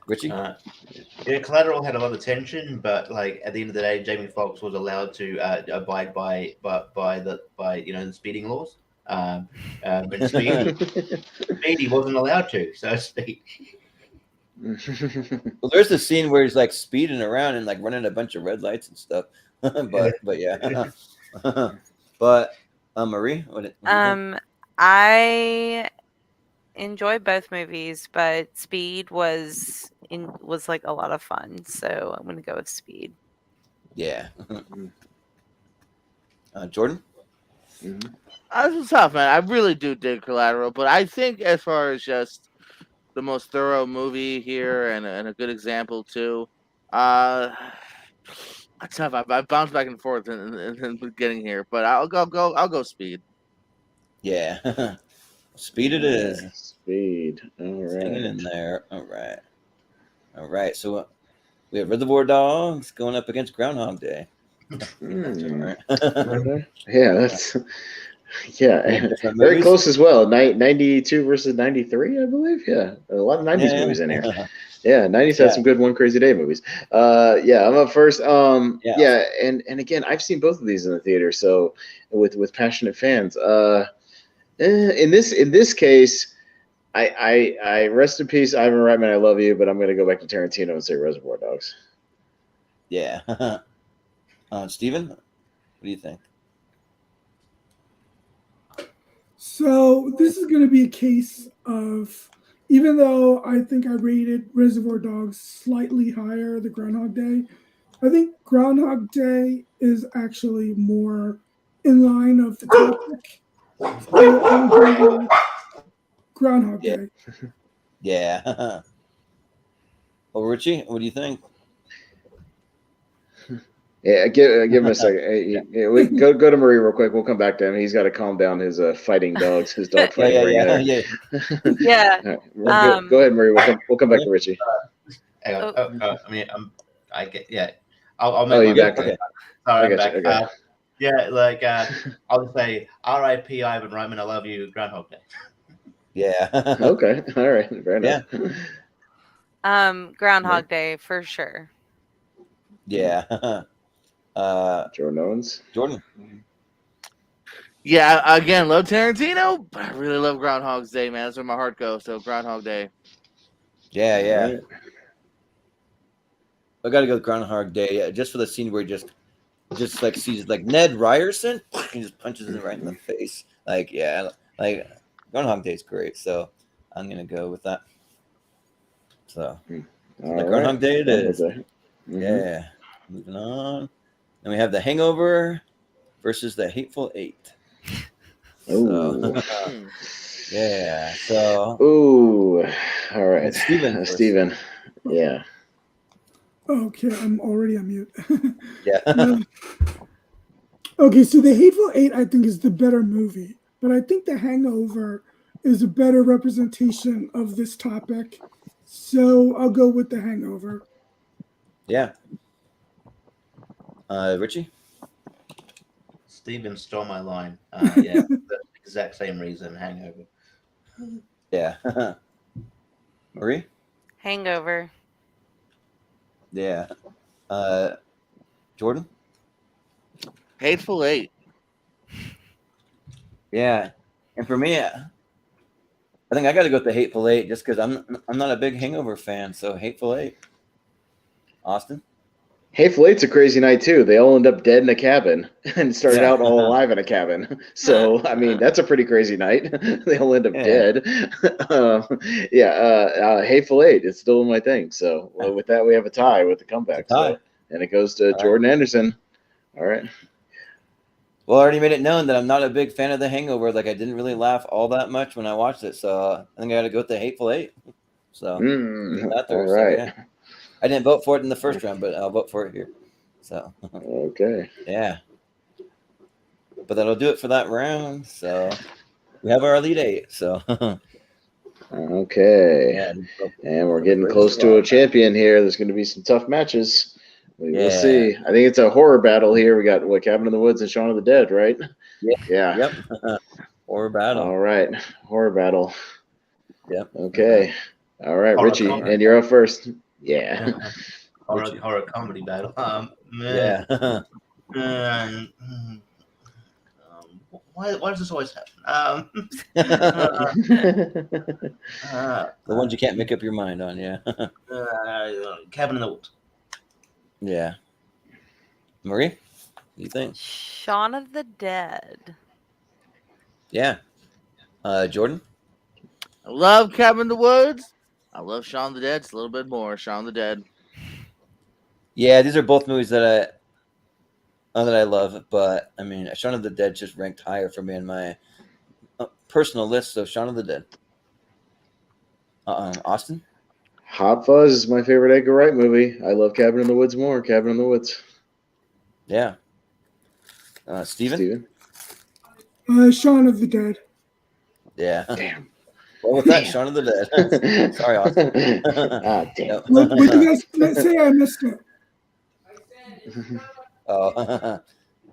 Richie? Yeah, Collateral had a lot of tension, but like at the end of the day, Jamie Foxx was allowed to abide by the speeding laws. And Speedy wasn't allowed to. So Speed. Well, there's the scene where he's like speeding around and like running a bunch of red lights and stuff. but yeah. But Marie, what I enjoy both movies, but Speed was like a lot of fun, so I'm gonna go with Speed. Yeah. Jordan? This is tough, man. I really do dig Collateral, but I think as far as just the most thorough movie here and a good example too, it's tough. I bounce back and forth in getting here, but I'll go Speed. Yeah. Speed it is. Speed. All right. Hanging in there. All right. So we have Reservoir Dogs going up against Groundhog Day. Yeah, that's very close as well. 92 versus 93, I believe. Yeah, a lot of 90s movies in here. Yeah, 90s had some good One Crazy Day movies. Yeah, I'm up first. Yeah, and again, I've seen both of these in the theater, so with passionate fans. In this case, I rest in peace, Ivan Reitman. I love you, but I'm going to go back to Tarantino and say Reservoir Dogs. Yeah. Steven, what do you think? So this is going to be a case of, even though I think I rated Reservoir Dogs slightly higher than Groundhog Day, I think Groundhog Day is actually more in line of the topic. So I'll go with Groundhog Day. Yeah. Well, Richie, what do you think? Yeah, give him a second. Go to Marie real quick. We'll come back to him. He's got to calm down his fighting dogs, his dog fighting. Yeah. Right, go ahead, Marie. We'll come back to Richie. I get I'll make you back. Okay. Sorry, I'm back. Okay. I'll just say R.I.P. Ivan Reitman. I love you. Groundhog Day. Yeah. Okay. All right. Fair enough. Groundhog Day for sure. Yeah. Jordan Owens. Jordan. Yeah, again, love Tarantino, but I really love Groundhog's Day, man. That's where my heart goes. So Groundhog Day. Yeah. Right. I gotta go with Groundhog Day, just for the scene where he just like sees like Ned Ryerson, he just punches him right in the face. Like Groundhog Day is great, so I'm gonna go with that. So Groundhog Day it is. Yeah. Moving on. Then we have The Hangover versus The Hateful Eight. Oh. Yeah. So. Ooh. All right. Steven. Yeah. Okay, I'm already on mute. Yeah. Okay, so The Hateful Eight, I think, is the better movie, but I think The Hangover is a better representation of this topic. So I'll go with The Hangover. Yeah. Richie? Steven stole my line. Yeah, the exact same reason, Hangover. Yeah. Marie? Hangover. Yeah. Jordan? Hateful Eight. Yeah. And for me, I think I got to go with The Hateful Eight just because I'm not a big Hangover fan. So Hateful Eight. Austin? Hateful Eight's a crazy night too. They all end up dead in a cabin and started out all alive in a cabin. So I mean, that's a pretty crazy night. They all end up dead. Hateful Eight is still my thing. So with that, we have a tie with the comeback. So, and it goes to Jordan Anderson. All right. Well, I already made it known that I'm not a big fan of The Hangover. Like I didn't really laugh all that much when I watched it. So I think I got to go with the Hateful Eight. So all right. Yeah. I didn't vote for it in the first round, but I'll vote for it here. So okay, yeah. But that'll do it for that round. So we have our Elite Eight. So okay, and we're getting close to a champion here. There's going to be some tough matches. We'll see. I think it's a horror battle here. We got Cabin in the Woods and Shaun of the Dead, right? Yeah. Yep. Horror battle. All right, horror battle. Yep. Okay. All right, horror Richie, comedy. And you're up first. Yeah. horror comedy battle. Why does this always happen? The ones you can't make up your mind on, Cabin in the Woods. Yeah. Marie, what do you think? Shaun of the Dead. Yeah. Jordan? I love Cabin in the Woods. I love Shaun of the Dead. It's a little bit more Shaun of the Dead. Yeah, these are both movies that I love, but I mean, Shaun of the Dead just ranked higher for me in my personal list. So Shaun of the Dead. Austin? Hot Fuzz is my favorite Edgar Wright movie. I love Cabin in the Woods more. Cabin in the Woods. Yeah. Steven? Shaun of the Dead. Yeah. Damn. What was that? Shaun of the Dead. Sorry, Austin. Damn. What did you guys say? I missed it.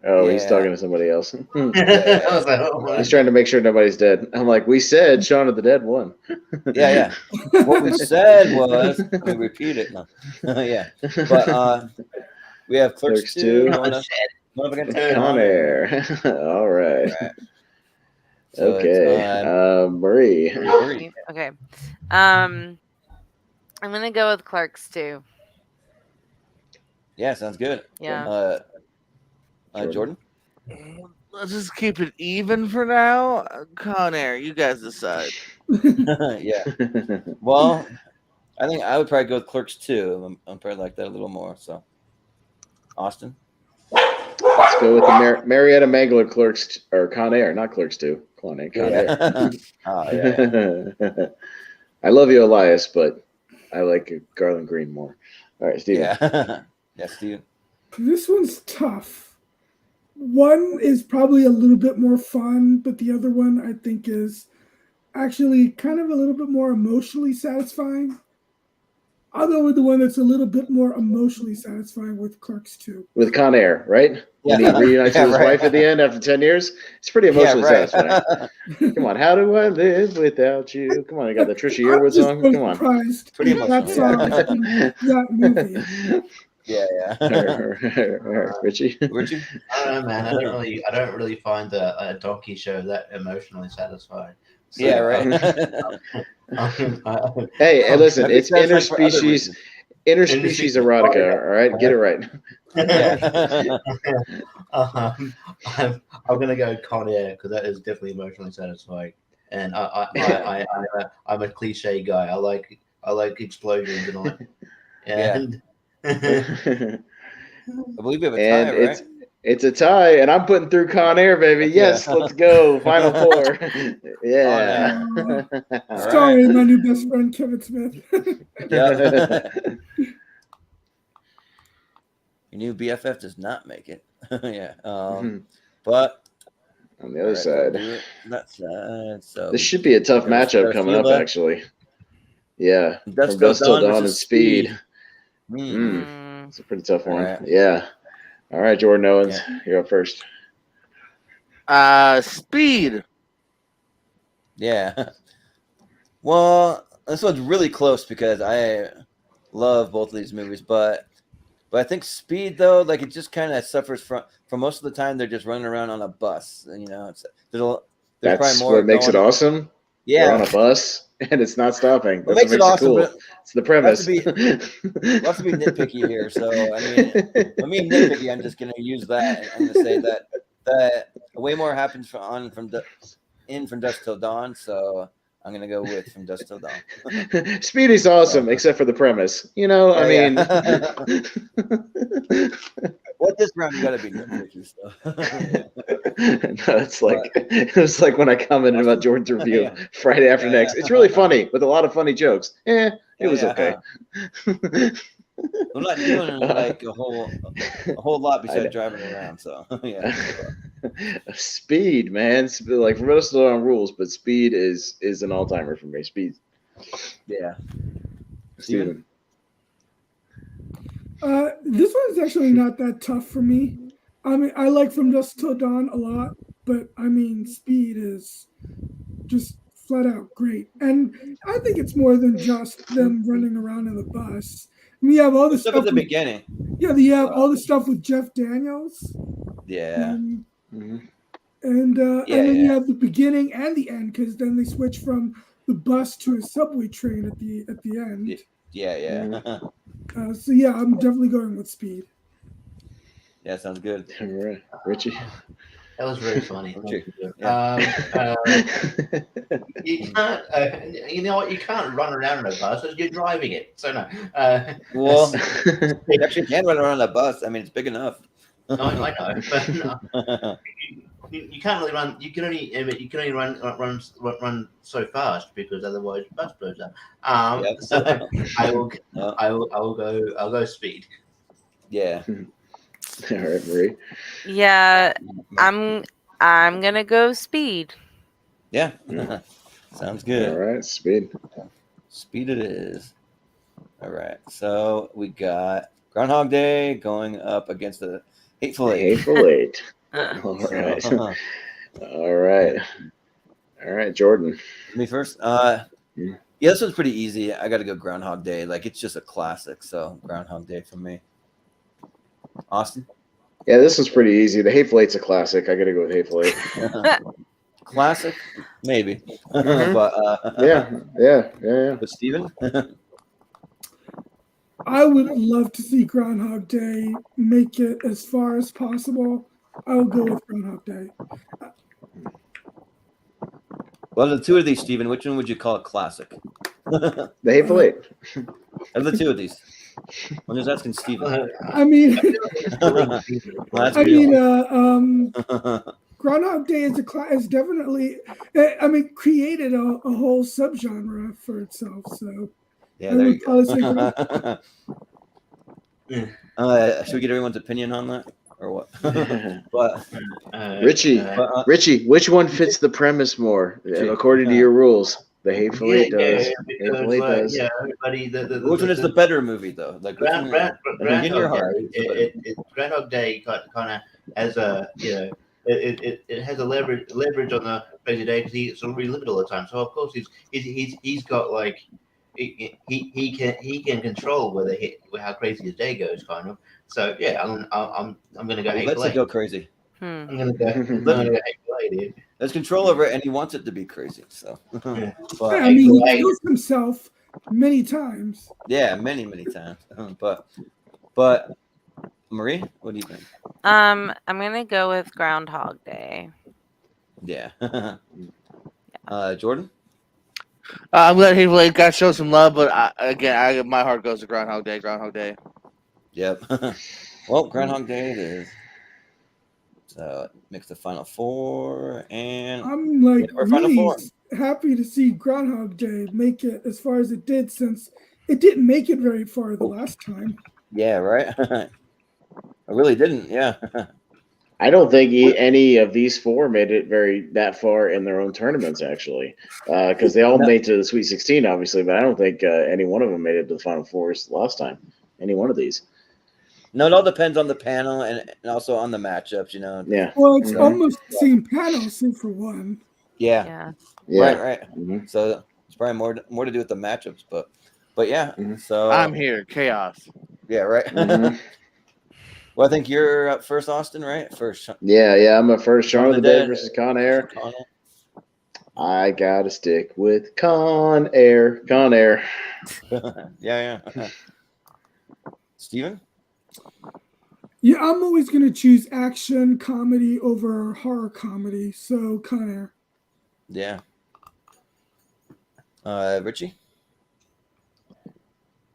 He's talking to somebody else. He's trying to make sure nobody's dead. I'm like, we said Shaun of the Dead won. Yeah. What we said was, we repeat it. No. Yeah. But we have Clerks 2. One against Con Air. All right. So okay. Marie. Okay. I'm gonna go with Clerks 2. Yeah, sounds good. Yeah. Jordan? Let's just keep it even for now. Con Air, you guys decide. Yeah. Well, I think I would probably go with Clerks 2. I'm probably like that a little more. So, Austin? Let's go with the Marietta Mangler Clerks or Con Air, not Clerks 2. Con Air. Yeah. I love you, Elias, but I like Garland Green more. All right, Steven. Yeah, Steven. This one's tough. One is probably a little bit more fun, but the other one I think is actually kind of a little bit more emotionally satisfying. I'll go with the one that's a little bit more emotionally satisfying with Clerks 2. With Con Air, right? When he reunites with his wife at the end after 10 years, it's pretty emotionally satisfying. Come on, how do I live without you? Come on, I got the Trisha Yearwood song. Come on. Pretty emotional. That movie. Yeah. Richie? I don't know, man. I don't really find a donkey show that emotionally satisfying. So, yeah, right. Hey, listen, it's interspecies erotica. All right, get it right. I'm gonna go Con Air because that is definitely emotionally satisfying, and I'm a cliche guy. I like explosions and all that. And I believe we have a tie, right? It's a tie, and I'm putting through Con Air, baby. Yes, let's go. Final four. Yeah. Starring my new best friend, Kevin Smith. Your new BFF does not make it. Yeah. But on the other side. That side. So this should be a tough matchup coming up, actually. Yeah. From Dusk Till Dawn and Speed. It's a pretty tough one. Right. Yeah. All right, Jordan Owens, you're up first. Speed. Yeah. Well, this one's really close because I love both of these movies, but I think Speed though, like it just kind of suffers from most of the time they're just running around on a bus. You know, that's probably more what makes it awesome. Yeah, they're on a bus. and it's not stopping. What That's makes it awesome? cool. It's the premise. We'll have to be nitpicky here. So I mean, when me nitpicky, I'm just going to use that. I'm going to say that way more happens from dusk till dawn. So I'm going to go with from dusk till dawn. Speedy's awesome, except for the premise. You know, I mean. What this round you gotta be nitpicky stuff. No, it's like when I commented about Jordan's review Friday After Next. It's really funny with a lot of funny jokes. It was okay. I'm not doing like a whole lot besides driving around. So yeah. Speed, man. Like for us on rules, but speed is an all timer for me. Speed. Yeah. Steven. This one's actually not that tough for me. I mean, I like From Dusk Till Dawn a lot, but I mean, Speed is just flat out great. And I think it's more than just them running around in the bus. I mean, you have all the stuff at the beginning. Yeah, you have all the stuff with Jeff Daniels. Yeah. And then you have the beginning and the end, because then they switch from the bus to a subway train at the end. Yeah. So yeah, I'm definitely going with Speed. Yeah, sounds good. All right, Richie. That was very funny. You can't. You know what? You can't run around in a bus because you're driving it. So no. Well, you actually can run around a bus. I mean, it's big enough. I know, but no. You can't really run. You can only run so fast because otherwise the bus blows up. So I'll go Speed. Yeah. All right, Marie. Yeah, I'm gonna go Speed. Yeah. Sounds good. All right, Speed. Speed it is. All right. So we got Groundhog Day going up against the Hateful Eight. Hateful Eight. All right. All right, Jordan. Me first. Yeah, this one's pretty easy. I got to go Groundhog Day. Like, it's just a classic. So Groundhog Day for me. Austin? Yeah, this one's pretty easy. The Hateful Eight's a classic. I got to go with Hateful Eight. Classic? Maybe. But yeah. But Steven? I would love to see Groundhog Day make it as far as possible. I will go with Groundhog Day. Well, the two of these, Steven, which one would you call a classic? The Hateful Eight. Of the two of these. I'm just asking Steven. I mean, well, Groundhog Day is definitely, created a whole subgenre for itself. So yeah, there you go. Should we get everyone's opinion on that, or what? But Richie, which one fits the premise more according to your rules? The Hateful Eight does. Hateful Eight does. Yeah, everybody. Which one is the better movie, though? Like, Groundhog Day kind of has a it has a leverage on the crazy day because he's sort of relived all the time. So of course he's got like he can control how crazy his day goes, kind of. So yeah, I'm gonna go. Let's go crazy. I'm gonna go Hateful Eight, dude. There's control over it, and he wants it to be crazy. So, but, he kills himself many times. Yeah, many times. But Marie, what do you think? I'm gonna go with Groundhog Day. Yeah. Jordan. I'm glad Hateful Eight got show some love, but my heart goes to Groundhog Day. Groundhog Day. Yep. Well, Groundhog Day it is. So makes the final four, and I'm like really happy to see Groundhog Day make it as far as it did, since it didn't make it very far the last time. Yeah, right. I really didn't. Yeah. I don't think any of these four made it that far in their own tournaments, actually, because they all made to the Sweet 16, obviously, but I don't think any one of them made it to the Final Fours last time. Any one of these. No, it all depends on the panel and also on the matchups, you know. Yeah. Well, it's almost the same panel, except for one. Yeah. Right. Mm-hmm. So it's probably more to do with the matchups, but yeah. Mm-hmm. So I'm here, chaos. Yeah, right. Mm-hmm. Well, I think you're up first, Austin, right? First. Yeah. I'm a first. Shaun of the Dead versus Con Air. I gotta stick with Con Air. Con Air. Yeah. Steven? Yeah, I'm always going to choose action comedy over horror comedy. So Con Air. Yeah. Richie?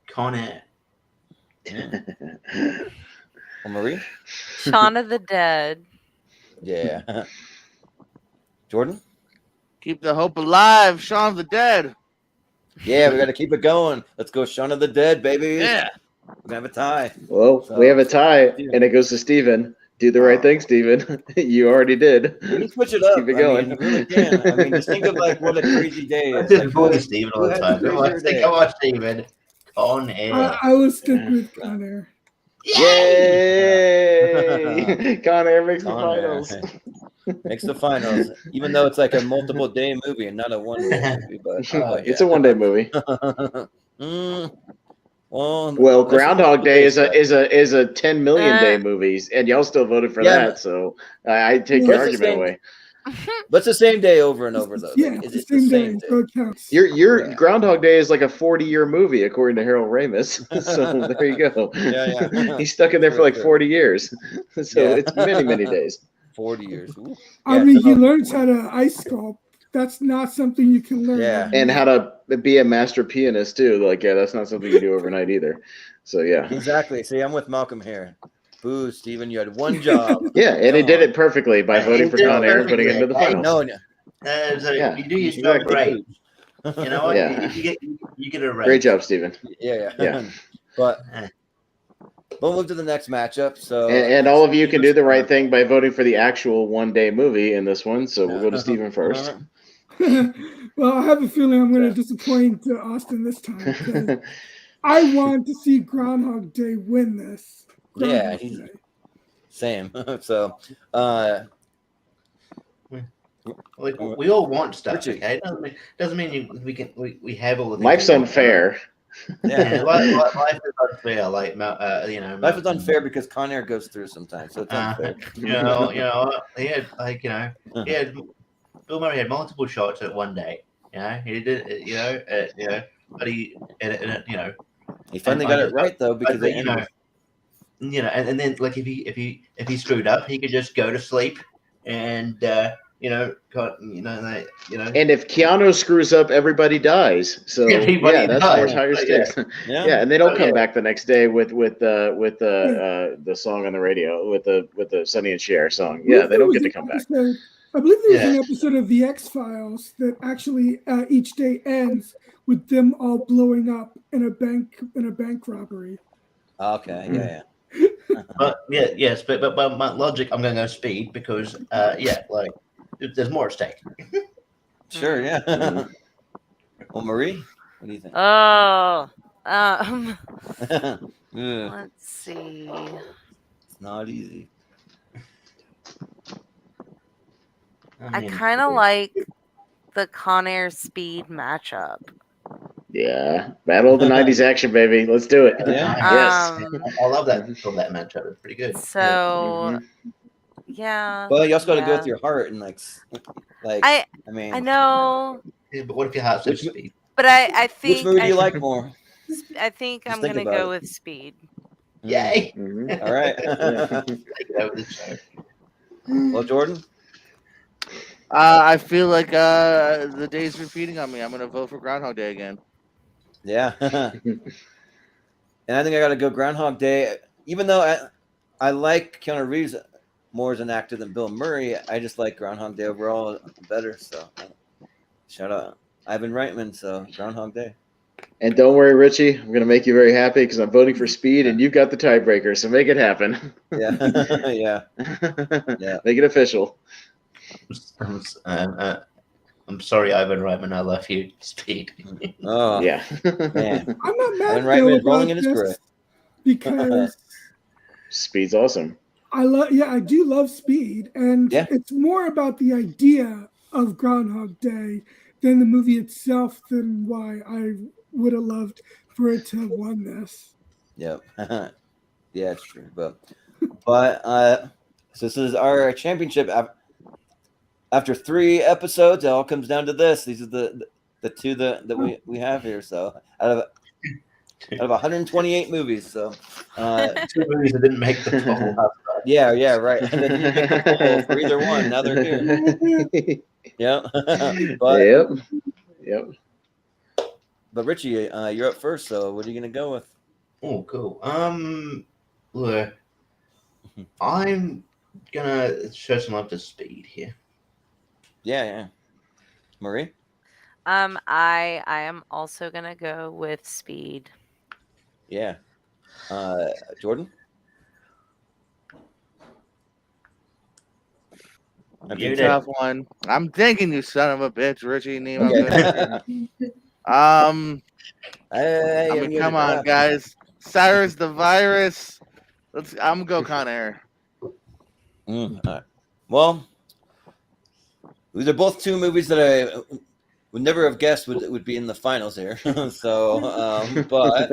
Con Air. Well, Marie? Shaun of the Dead. Yeah. Jordan? Keep the hope alive, Shaun of the Dead. Yeah, we got to keep it going. Let's go, Shaun of the Dead, baby. Yeah. We're gonna have a tie. Well, So, we have a tie, Steven. and it goes to Steven. Do the right thing, Steven. You already did. We can switch it up. Keep it going. I mean, we really can. I mean, just think of like what a crazy day is. Just Like, bully Steven all the has a time. Come crazier on, day? Steven. Con Air. I will stick with Con Air. Yay! Con Air makes the Con Air. finals. Makes the finals, even though it's like a multiple day movie and not a 1 day movie. But It's a one-day movie. Well, Groundhog Day is a 10 million day movie, and y'all still voted for that. So I take your argument away. But it's the same day over and over, though. Yeah, It's the same day. So it counts. Your Groundhog Day is like a 40-year movie, according to Harold Ramis. So there you go. Yeah. He's stuck in there for like 40 years. So it's many days. 40 years. Ooh. I mean, he learns how to ice sculpt. That's not something you can learn. Yeah. And how to be a master pianist too. Like, that's not something you do overnight either. So yeah. Exactly. See, I'm with Malcolm here. Boo, Steven, you had one job. Yeah, and he did it perfectly by voting for Con Air and putting it into the finals. No. You do your job great. You know what? Yeah. You get a raise. Great job, Steven. Yeah. But we'll move to the next matchup. So and all of you can do the right thing by voting for the actual one-day movie in this one. So we'll go to Steven first. Well, I have a feeling I'm going to disappoint Austin this time because I want to see Groundhog Day win this. Yeah, same. So, we all want stuff. Okay, doesn't mean we have all the things. Life's unfair. Yeah, life is unfair. Like life is unfair because Con Air goes through sometimes, so it's unfair. Bill Murray had multiple shots at one day. He did it. But he finally got it right though because and then like if he screwed up, he could just go to sleep and And if Keanu screws up, everybody dies. So that's more higher stakes. Yeah, and they don't come back the next day with the song on the radio with the Sonny and Cher song. Yeah, they don't get to come back. I believe there was an episode of The X-Files that actually each day ends with them all blowing up in a bank robbery. Okay, yeah. But but my logic, I'm going to go Speed because there's more at stake. Sure, yeah. Well, Marie, what do you think? Let's see. It's not easy. I kind of like the Con Air Speed matchup. Yeah, battle of the '90s action, baby. Let's do it. Yeah. Yes. I love that matchup. It's pretty good. So, yeah. Well, you also got to go with your heart and I know. Yeah, but what if your heart says Speed? But I think. Which movie do you like more? I think Just I'm think gonna about go it. with Speed. Yay! All right. Take it over the show. Well, Jordan. I feel like the day's repeating on me. I'm gonna vote for Groundhog Day again. Yeah. And I think I got to go Groundhog Day. Even though I like Keanu Reeves more as an actor than Bill Murray, I just like Groundhog Day overall better. So shout out Ivan Reitman. So Groundhog Day. And don't worry, Richie. I'm going to make you very happy because I'm voting for Speed, and you've got the tiebreaker. So make it happen. Yeah. Yeah. Make it official. I'm sorry, Ivan Reitman. I love you. Speed. Oh yeah. Man. I'm not mad Ivan Reitman is rolling in his this grave because Speed's awesome. I do love Speed, and Yeah. it's more about the idea of Groundhog Day than the movie itself. Than why I would have loved for it to have won this. Yep. Yeah, it's true. But so this is our championship. after 3 episodes, it all comes down to this. These are the two that we have here. So out of 128 movies, so 2 movies that didn't make the poll. yeah, right. And they didn't make the poll for either one. Now they're here. Yeah. Yep. But Richie, you're up first. So what are you gonna go with? Oh, cool. Look, I'm gonna show some love to Speed here. Yeah. Marie? I am also gonna go with Speed. Yeah. Jordan? Tough one. I'm thinking, you son of a bitch, Richie. Hey, come on, guys. Cyrus the Virus. I'm gonna go Con Air. Well, these are both 2 movies that I would never have guessed would be in the finals here. So, but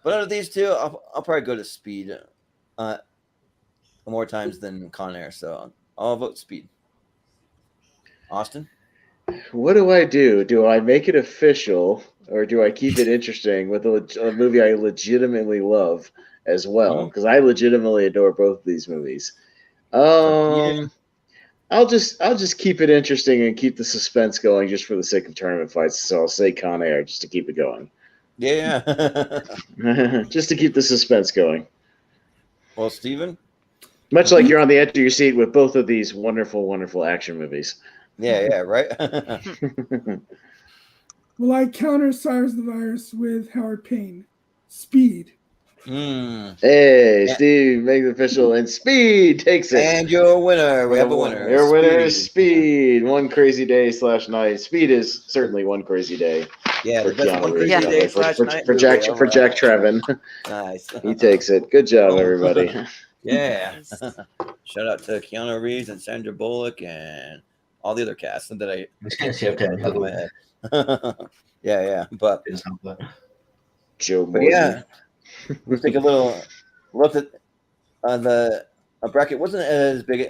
out of these 2, I'll probably go to Speed more times than Con Air. So I'll vote Speed. Austin? What do I do? Do I make it official, or do I keep it interesting with a movie I legitimately love as well? Because I legitimately adore both of these movies. I'll just keep it interesting and keep the suspense going just for the sake of tournament fights. So I'll say Con Air just to keep it going. Yeah. Just to keep the suspense going. Well, Steven? Much like you're on the edge of your seat with both of these wonderful, wonderful action movies. Yeah, right. Well, I counter Cyrus the Virus with Howard Payne. Speed. Hey, Steve, make it official, and Speed takes it. And your winner. We have a winner. Your winner is Speed. One crazy day / night. Speed is certainly one crazy day. Yeah, for the best one crazy day / night for Jack Trevin. Nice. He takes it. Good job, everybody. Yeah. Shout out to Keanu Reeves and Sandra Bullock and all the other cast that I have in my head. Yeah. But Joe Morton. Yeah. Let's take a little look at the bracket. Wasn't as big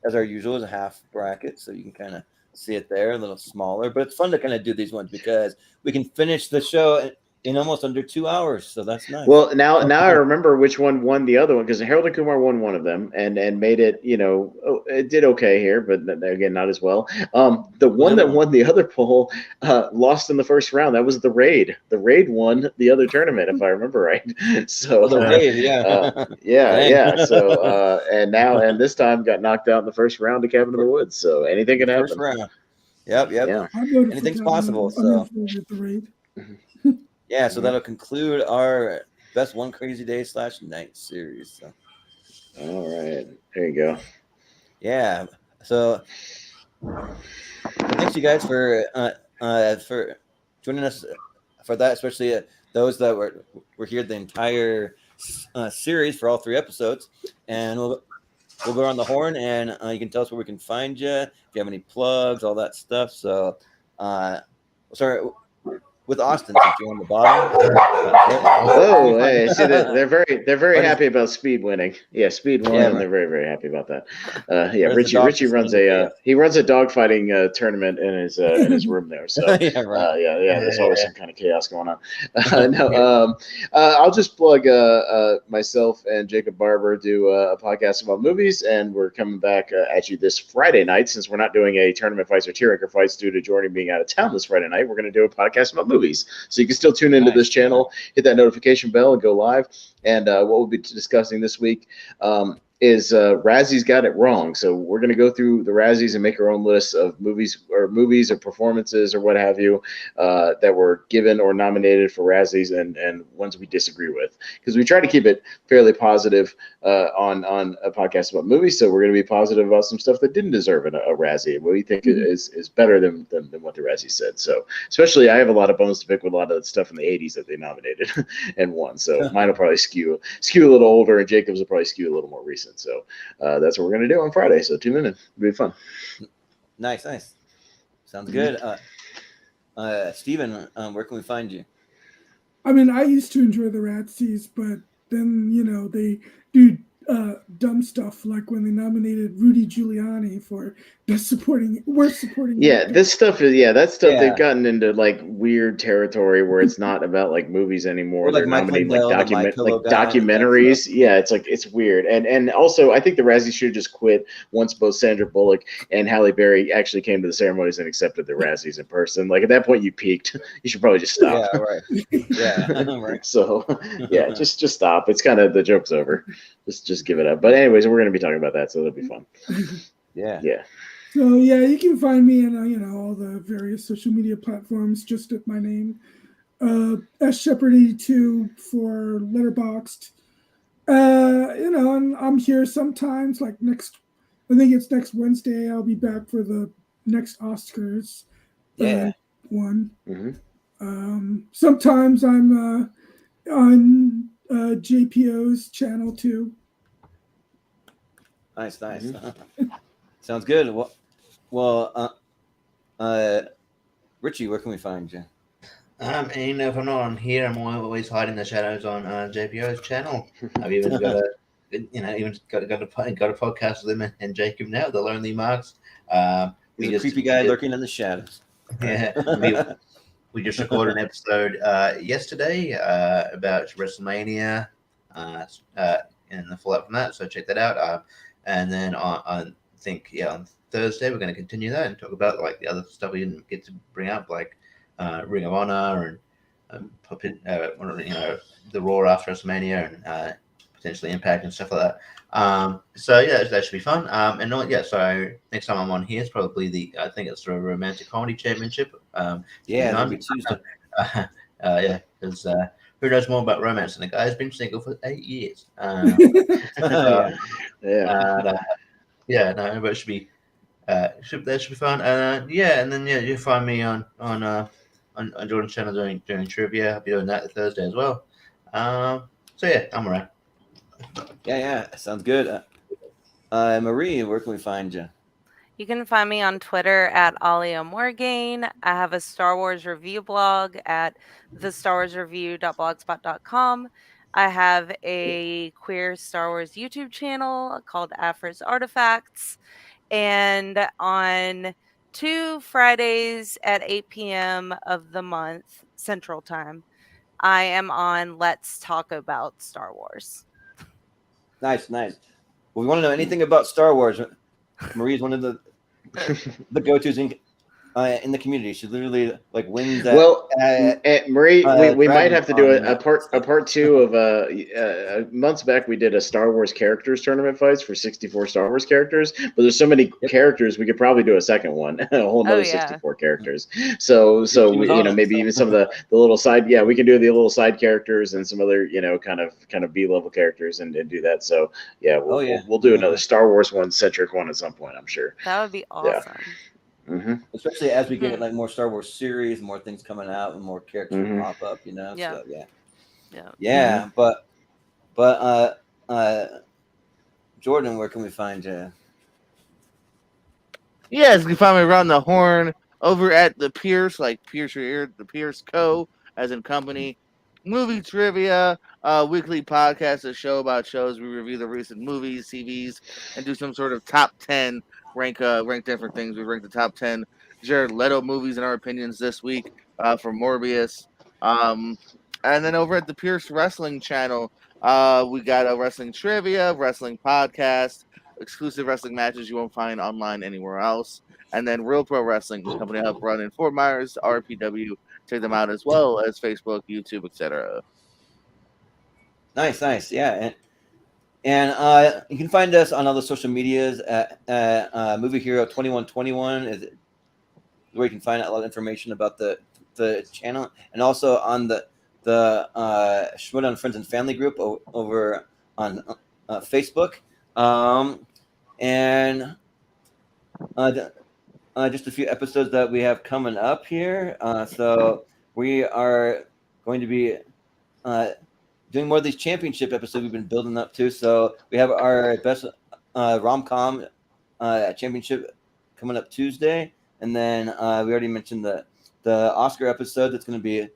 as our usual, as a half bracket, so you can kind of see it there, a little smaller. But it's fun to kind of do these ones because we can finish the show in almost under 2 hours, so that's nice. Well, now I remember which one won the other one, because Harold and Kumar won one of them and made it, it did okay here, but again, not as well. The one that won the other poll lost in the first round. That was the Raid. The Raid won the other tournament, if I remember right. So the Raid, yeah. Yeah. So and this time got knocked out in the first round to Cabin in the Woods. So anything can happen. First round. Yep. Yeah. Anything's possible. So. Yeah, so that'll conclude our best one crazy day / night series. So. All right, there you go. Yeah, so thanks you guys for joining us for that, especially those that were here the entire series for all 3 episodes. And we'll go around the horn, and you can tell us where we can find you if you have any plugs, all that stuff. So, we'll start with Austin, since you're on the bottom. Oh, hey, see, they're very happy about Speed winning. Yeah, Speed won, and they're very, very happy about that. Richie runs a dogfighting tournament in his room there. So there's always some kind of chaos going on. I'll just plug myself and Jacob Barber do a podcast about movies, and we're coming back at you this Friday night, since we're not doing a tournament fights or tier ranker fights due to Jordan being out of town this Friday night. We're going to do a podcast about movies. So you can still tune into this channel, hit that notification bell, and go live. And what we'll be discussing this week is Razzies got it wrong. So we're going to go through the Razzies and make our own list of movies or performances or what have you that were given or nominated for Razzies and ones we disagree with. Because we try to keep it fairly positive on a podcast about movies. So we're going to be positive about some stuff that didn't deserve a Razzie. What we think is better than what the Razzies said. So especially I have a lot of bones to pick with a lot of the stuff in the 80s that they nominated and won. So mine will probably skew a little older, and Jacob's will probably skew a little more recent. So that's what we're going to do on Friday. So tune in. It'll be fun. Nice. Sounds good. Steven, where can we find you? I mean, I used to enjoy the Razzies, but then, they do dumb stuff, like when they nominated Rudy Giuliani for worst supporting. Yeah, actor. this stuff is that stuff. They've gotten into like weird territory where it's not about like movies anymore. Or like They're nominating like guy, documentaries. Yeah, it's weird. And also, I think the Razzies should have just quit once both Sandra Bullock and Halle Berry actually came to the ceremonies and accepted the Razzies in person. Like at that point, you peaked. You should probably just stop. Yeah, right. Yeah, right. So yeah, just stop. It's kind of the joke's over. Just give it up. But anyways, we're gonna be talking about that, so it'll be fun. Yeah. So yeah, you can find me in all the various social media platforms just at my name, Shepard82 for Letterboxd. And I'm here sometimes. Like I think it's next Wednesday. I'll be back for the next Oscars. One. Mm-hmm. Sometimes I'm on JPO's channel too. Nice. Sounds good. Well, Richie, where can we find you? And if I'm not on here, I'm always hiding the shadows on JPO's channel. I've even got a podcast with him and Jacob now, the Lonely Marks. He's a creepy guy lurking in the shadows. Yeah, we just recorded an episode yesterday about WrestleMania and the fallout from that. So check that out. And then on Thursday we're going to continue that and talk about like the other stuff we didn't get to bring up, like Ring of Honor and the Raw after WrestleMania and potentially Impact and stuff like that. So yeah, that should be fun. So next time I'm on here is probably I think it's the Romantic Comedy Championship. That'll be Tuesday. Because who knows more about romance than a guy who's been single for 8 years? Yeah. But it should be that should be fun. And then you find me on Jordan's channel doing trivia. I'll be doing that Thursday as well. So yeah, I'm around. Yeah, sounds good. Marie, where can we find you? You can find me on Twitter at Alia Morgaine. I have a Star Wars review blog at thestarwarsreview.blogspot.com. I have a queer Star Wars YouTube channel called Afra's Artifacts. And on 2 Fridays at 8 p.m. of the month, Central Time, I am on Let's Talk About Star Wars. Nice. Well, we want to know anything about Star Wars. Marie's one of the go-tos in the community. She literally like wins that. Well, Marie, we might have to do a part two of months back. We did a Star Wars characters tournament fights for 64 Star Wars characters, but there's so many characters we could probably do a second one, a whole nother 64 characters. So maybe even some of the little side. Yeah, we can do the little side characters and some other kind of B-level characters and do that. So yeah, we'll do another Star Wars centric one at some point. I'm sure that would be awesome. Yeah. Mm-hmm. Especially as we get like more Star Wars series, more things coming out, and more characters pop up, Yeah. So Yeah. But Jordan, where can we find you? Yes, you can find me around the horn over at the Pierce, like Pierce your ear, the Pierce Co. as in company. Movie trivia, weekly podcast, a show about shows. We review the recent movies, TVs, and do some sort of top 10 rank different things. We rank the top 10 Jared Leto movies in our opinions this week for Morbius. And then over at the Pierce Wrestling channel, we got a wrestling trivia, wrestling podcast, exclusive wrestling matches you won't find online anywhere else. And then Real Pro Wrestling, the company I help run in Fort Myers, RPW. Check them out as well as Facebook, YouTube, etc. Nice, yeah, and you can find us on all the social medias at Movie Hero 2121 is where you can find out a lot of information about the channel, and also on the Showdown Friends and Family group over on Facebook, and just a few episodes that we have coming up here. So we are going to be doing more of these championship episodes we've been building up to. So we have our best rom-com championship coming up Tuesday. And then we already mentioned the Oscar episode that's going to be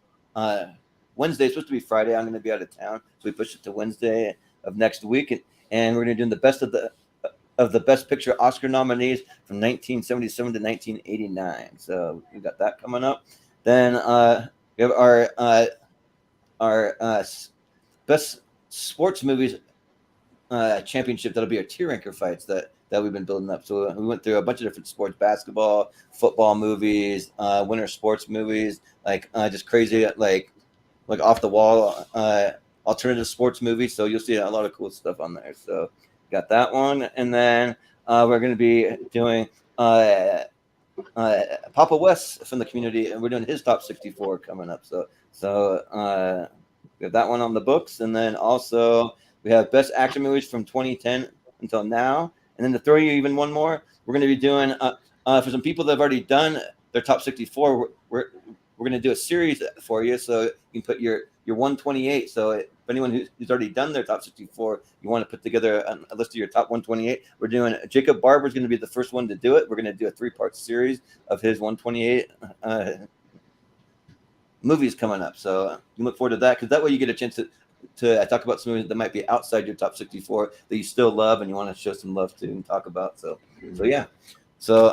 Wednesday. It's supposed to be Friday. I'm going to be out of town. So we pushed it to Wednesday of next week. and we're going to do the best of the Best Picture Oscar nominees from 1977 to 1989. So we got that coming up. Then we have our best sports movies championship. That'll be our tier ranker fights that we've been building up. So we went through a bunch of different sports: basketball, football movies, winter sports movies, like just crazy, like off the wall alternative sports movies. So you'll see a lot of cool stuff on there. So got that one, and then we're going to be doing Papa West from the community, and we're doing his top 64 coming up. So we have that one on the books, and then also we have best action movies from 2010 until now, and then to throw you even one more, we're going to be doing for some people that have already done their top 64. We're going to do a series for you, so you can put your 128. So if anyone who's already done their top 64, you want to put together a list of your top 128. We're doing Jacob Barber is going to be the first one to do it. We're going to do a 3-part series of his 128 movies coming up. So you look forward to that, because that way you get a chance to talk about some movies that might be outside your top 64 that you still love and you want to show some love to and talk about. So yeah. So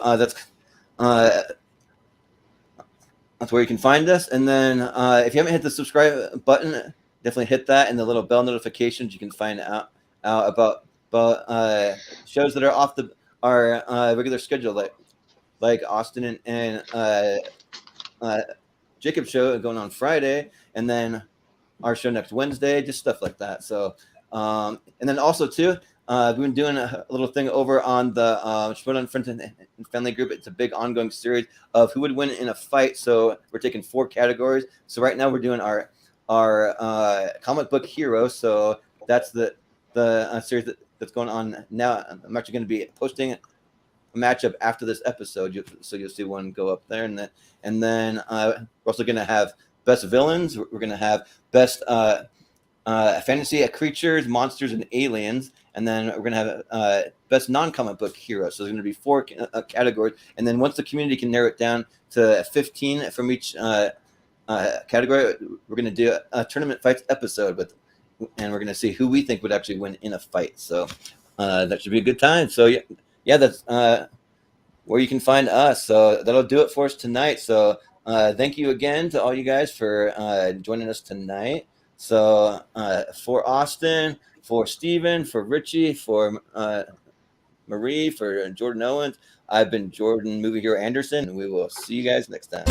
that's where you can find us. And then if you haven't hit the subscribe button, definitely hit that, and the little bell notifications. You can find out about shows that are off our regular schedule, like Austin and Jacob's show going on Friday, and then our show next Wednesday, just stuff like that. So and then also too, we've been doing a little thing over on the Shepard and Friends and Family group. It's a big ongoing series of who would win in a fight. So we're taking 4 categories. So right now we're doing our comic book heroes. So that's the series that's going on now. I'm actually going to be posting a matchup after this episode, so you'll see one go up there, and then we're also going to have best villains. We're going to have best fantasy creatures, monsters, and aliens, and then we're going to have best non-comic book heroes. So there's going to be 4 categories, and then once the community can narrow it down to 15 from each category, we're going to do a tournament fights episode and we're going to see who we think would actually win in a fight. So that should be a good time. So yeah, that's where you can find us. So that'll do it for us tonight. So thank you again to all you guys for joining us tonight. So for Austin, for Steven, for Richie, for Marie, for Jordan Owens, I've been Jordan Movie Hero Anderson, and we will see you guys next time.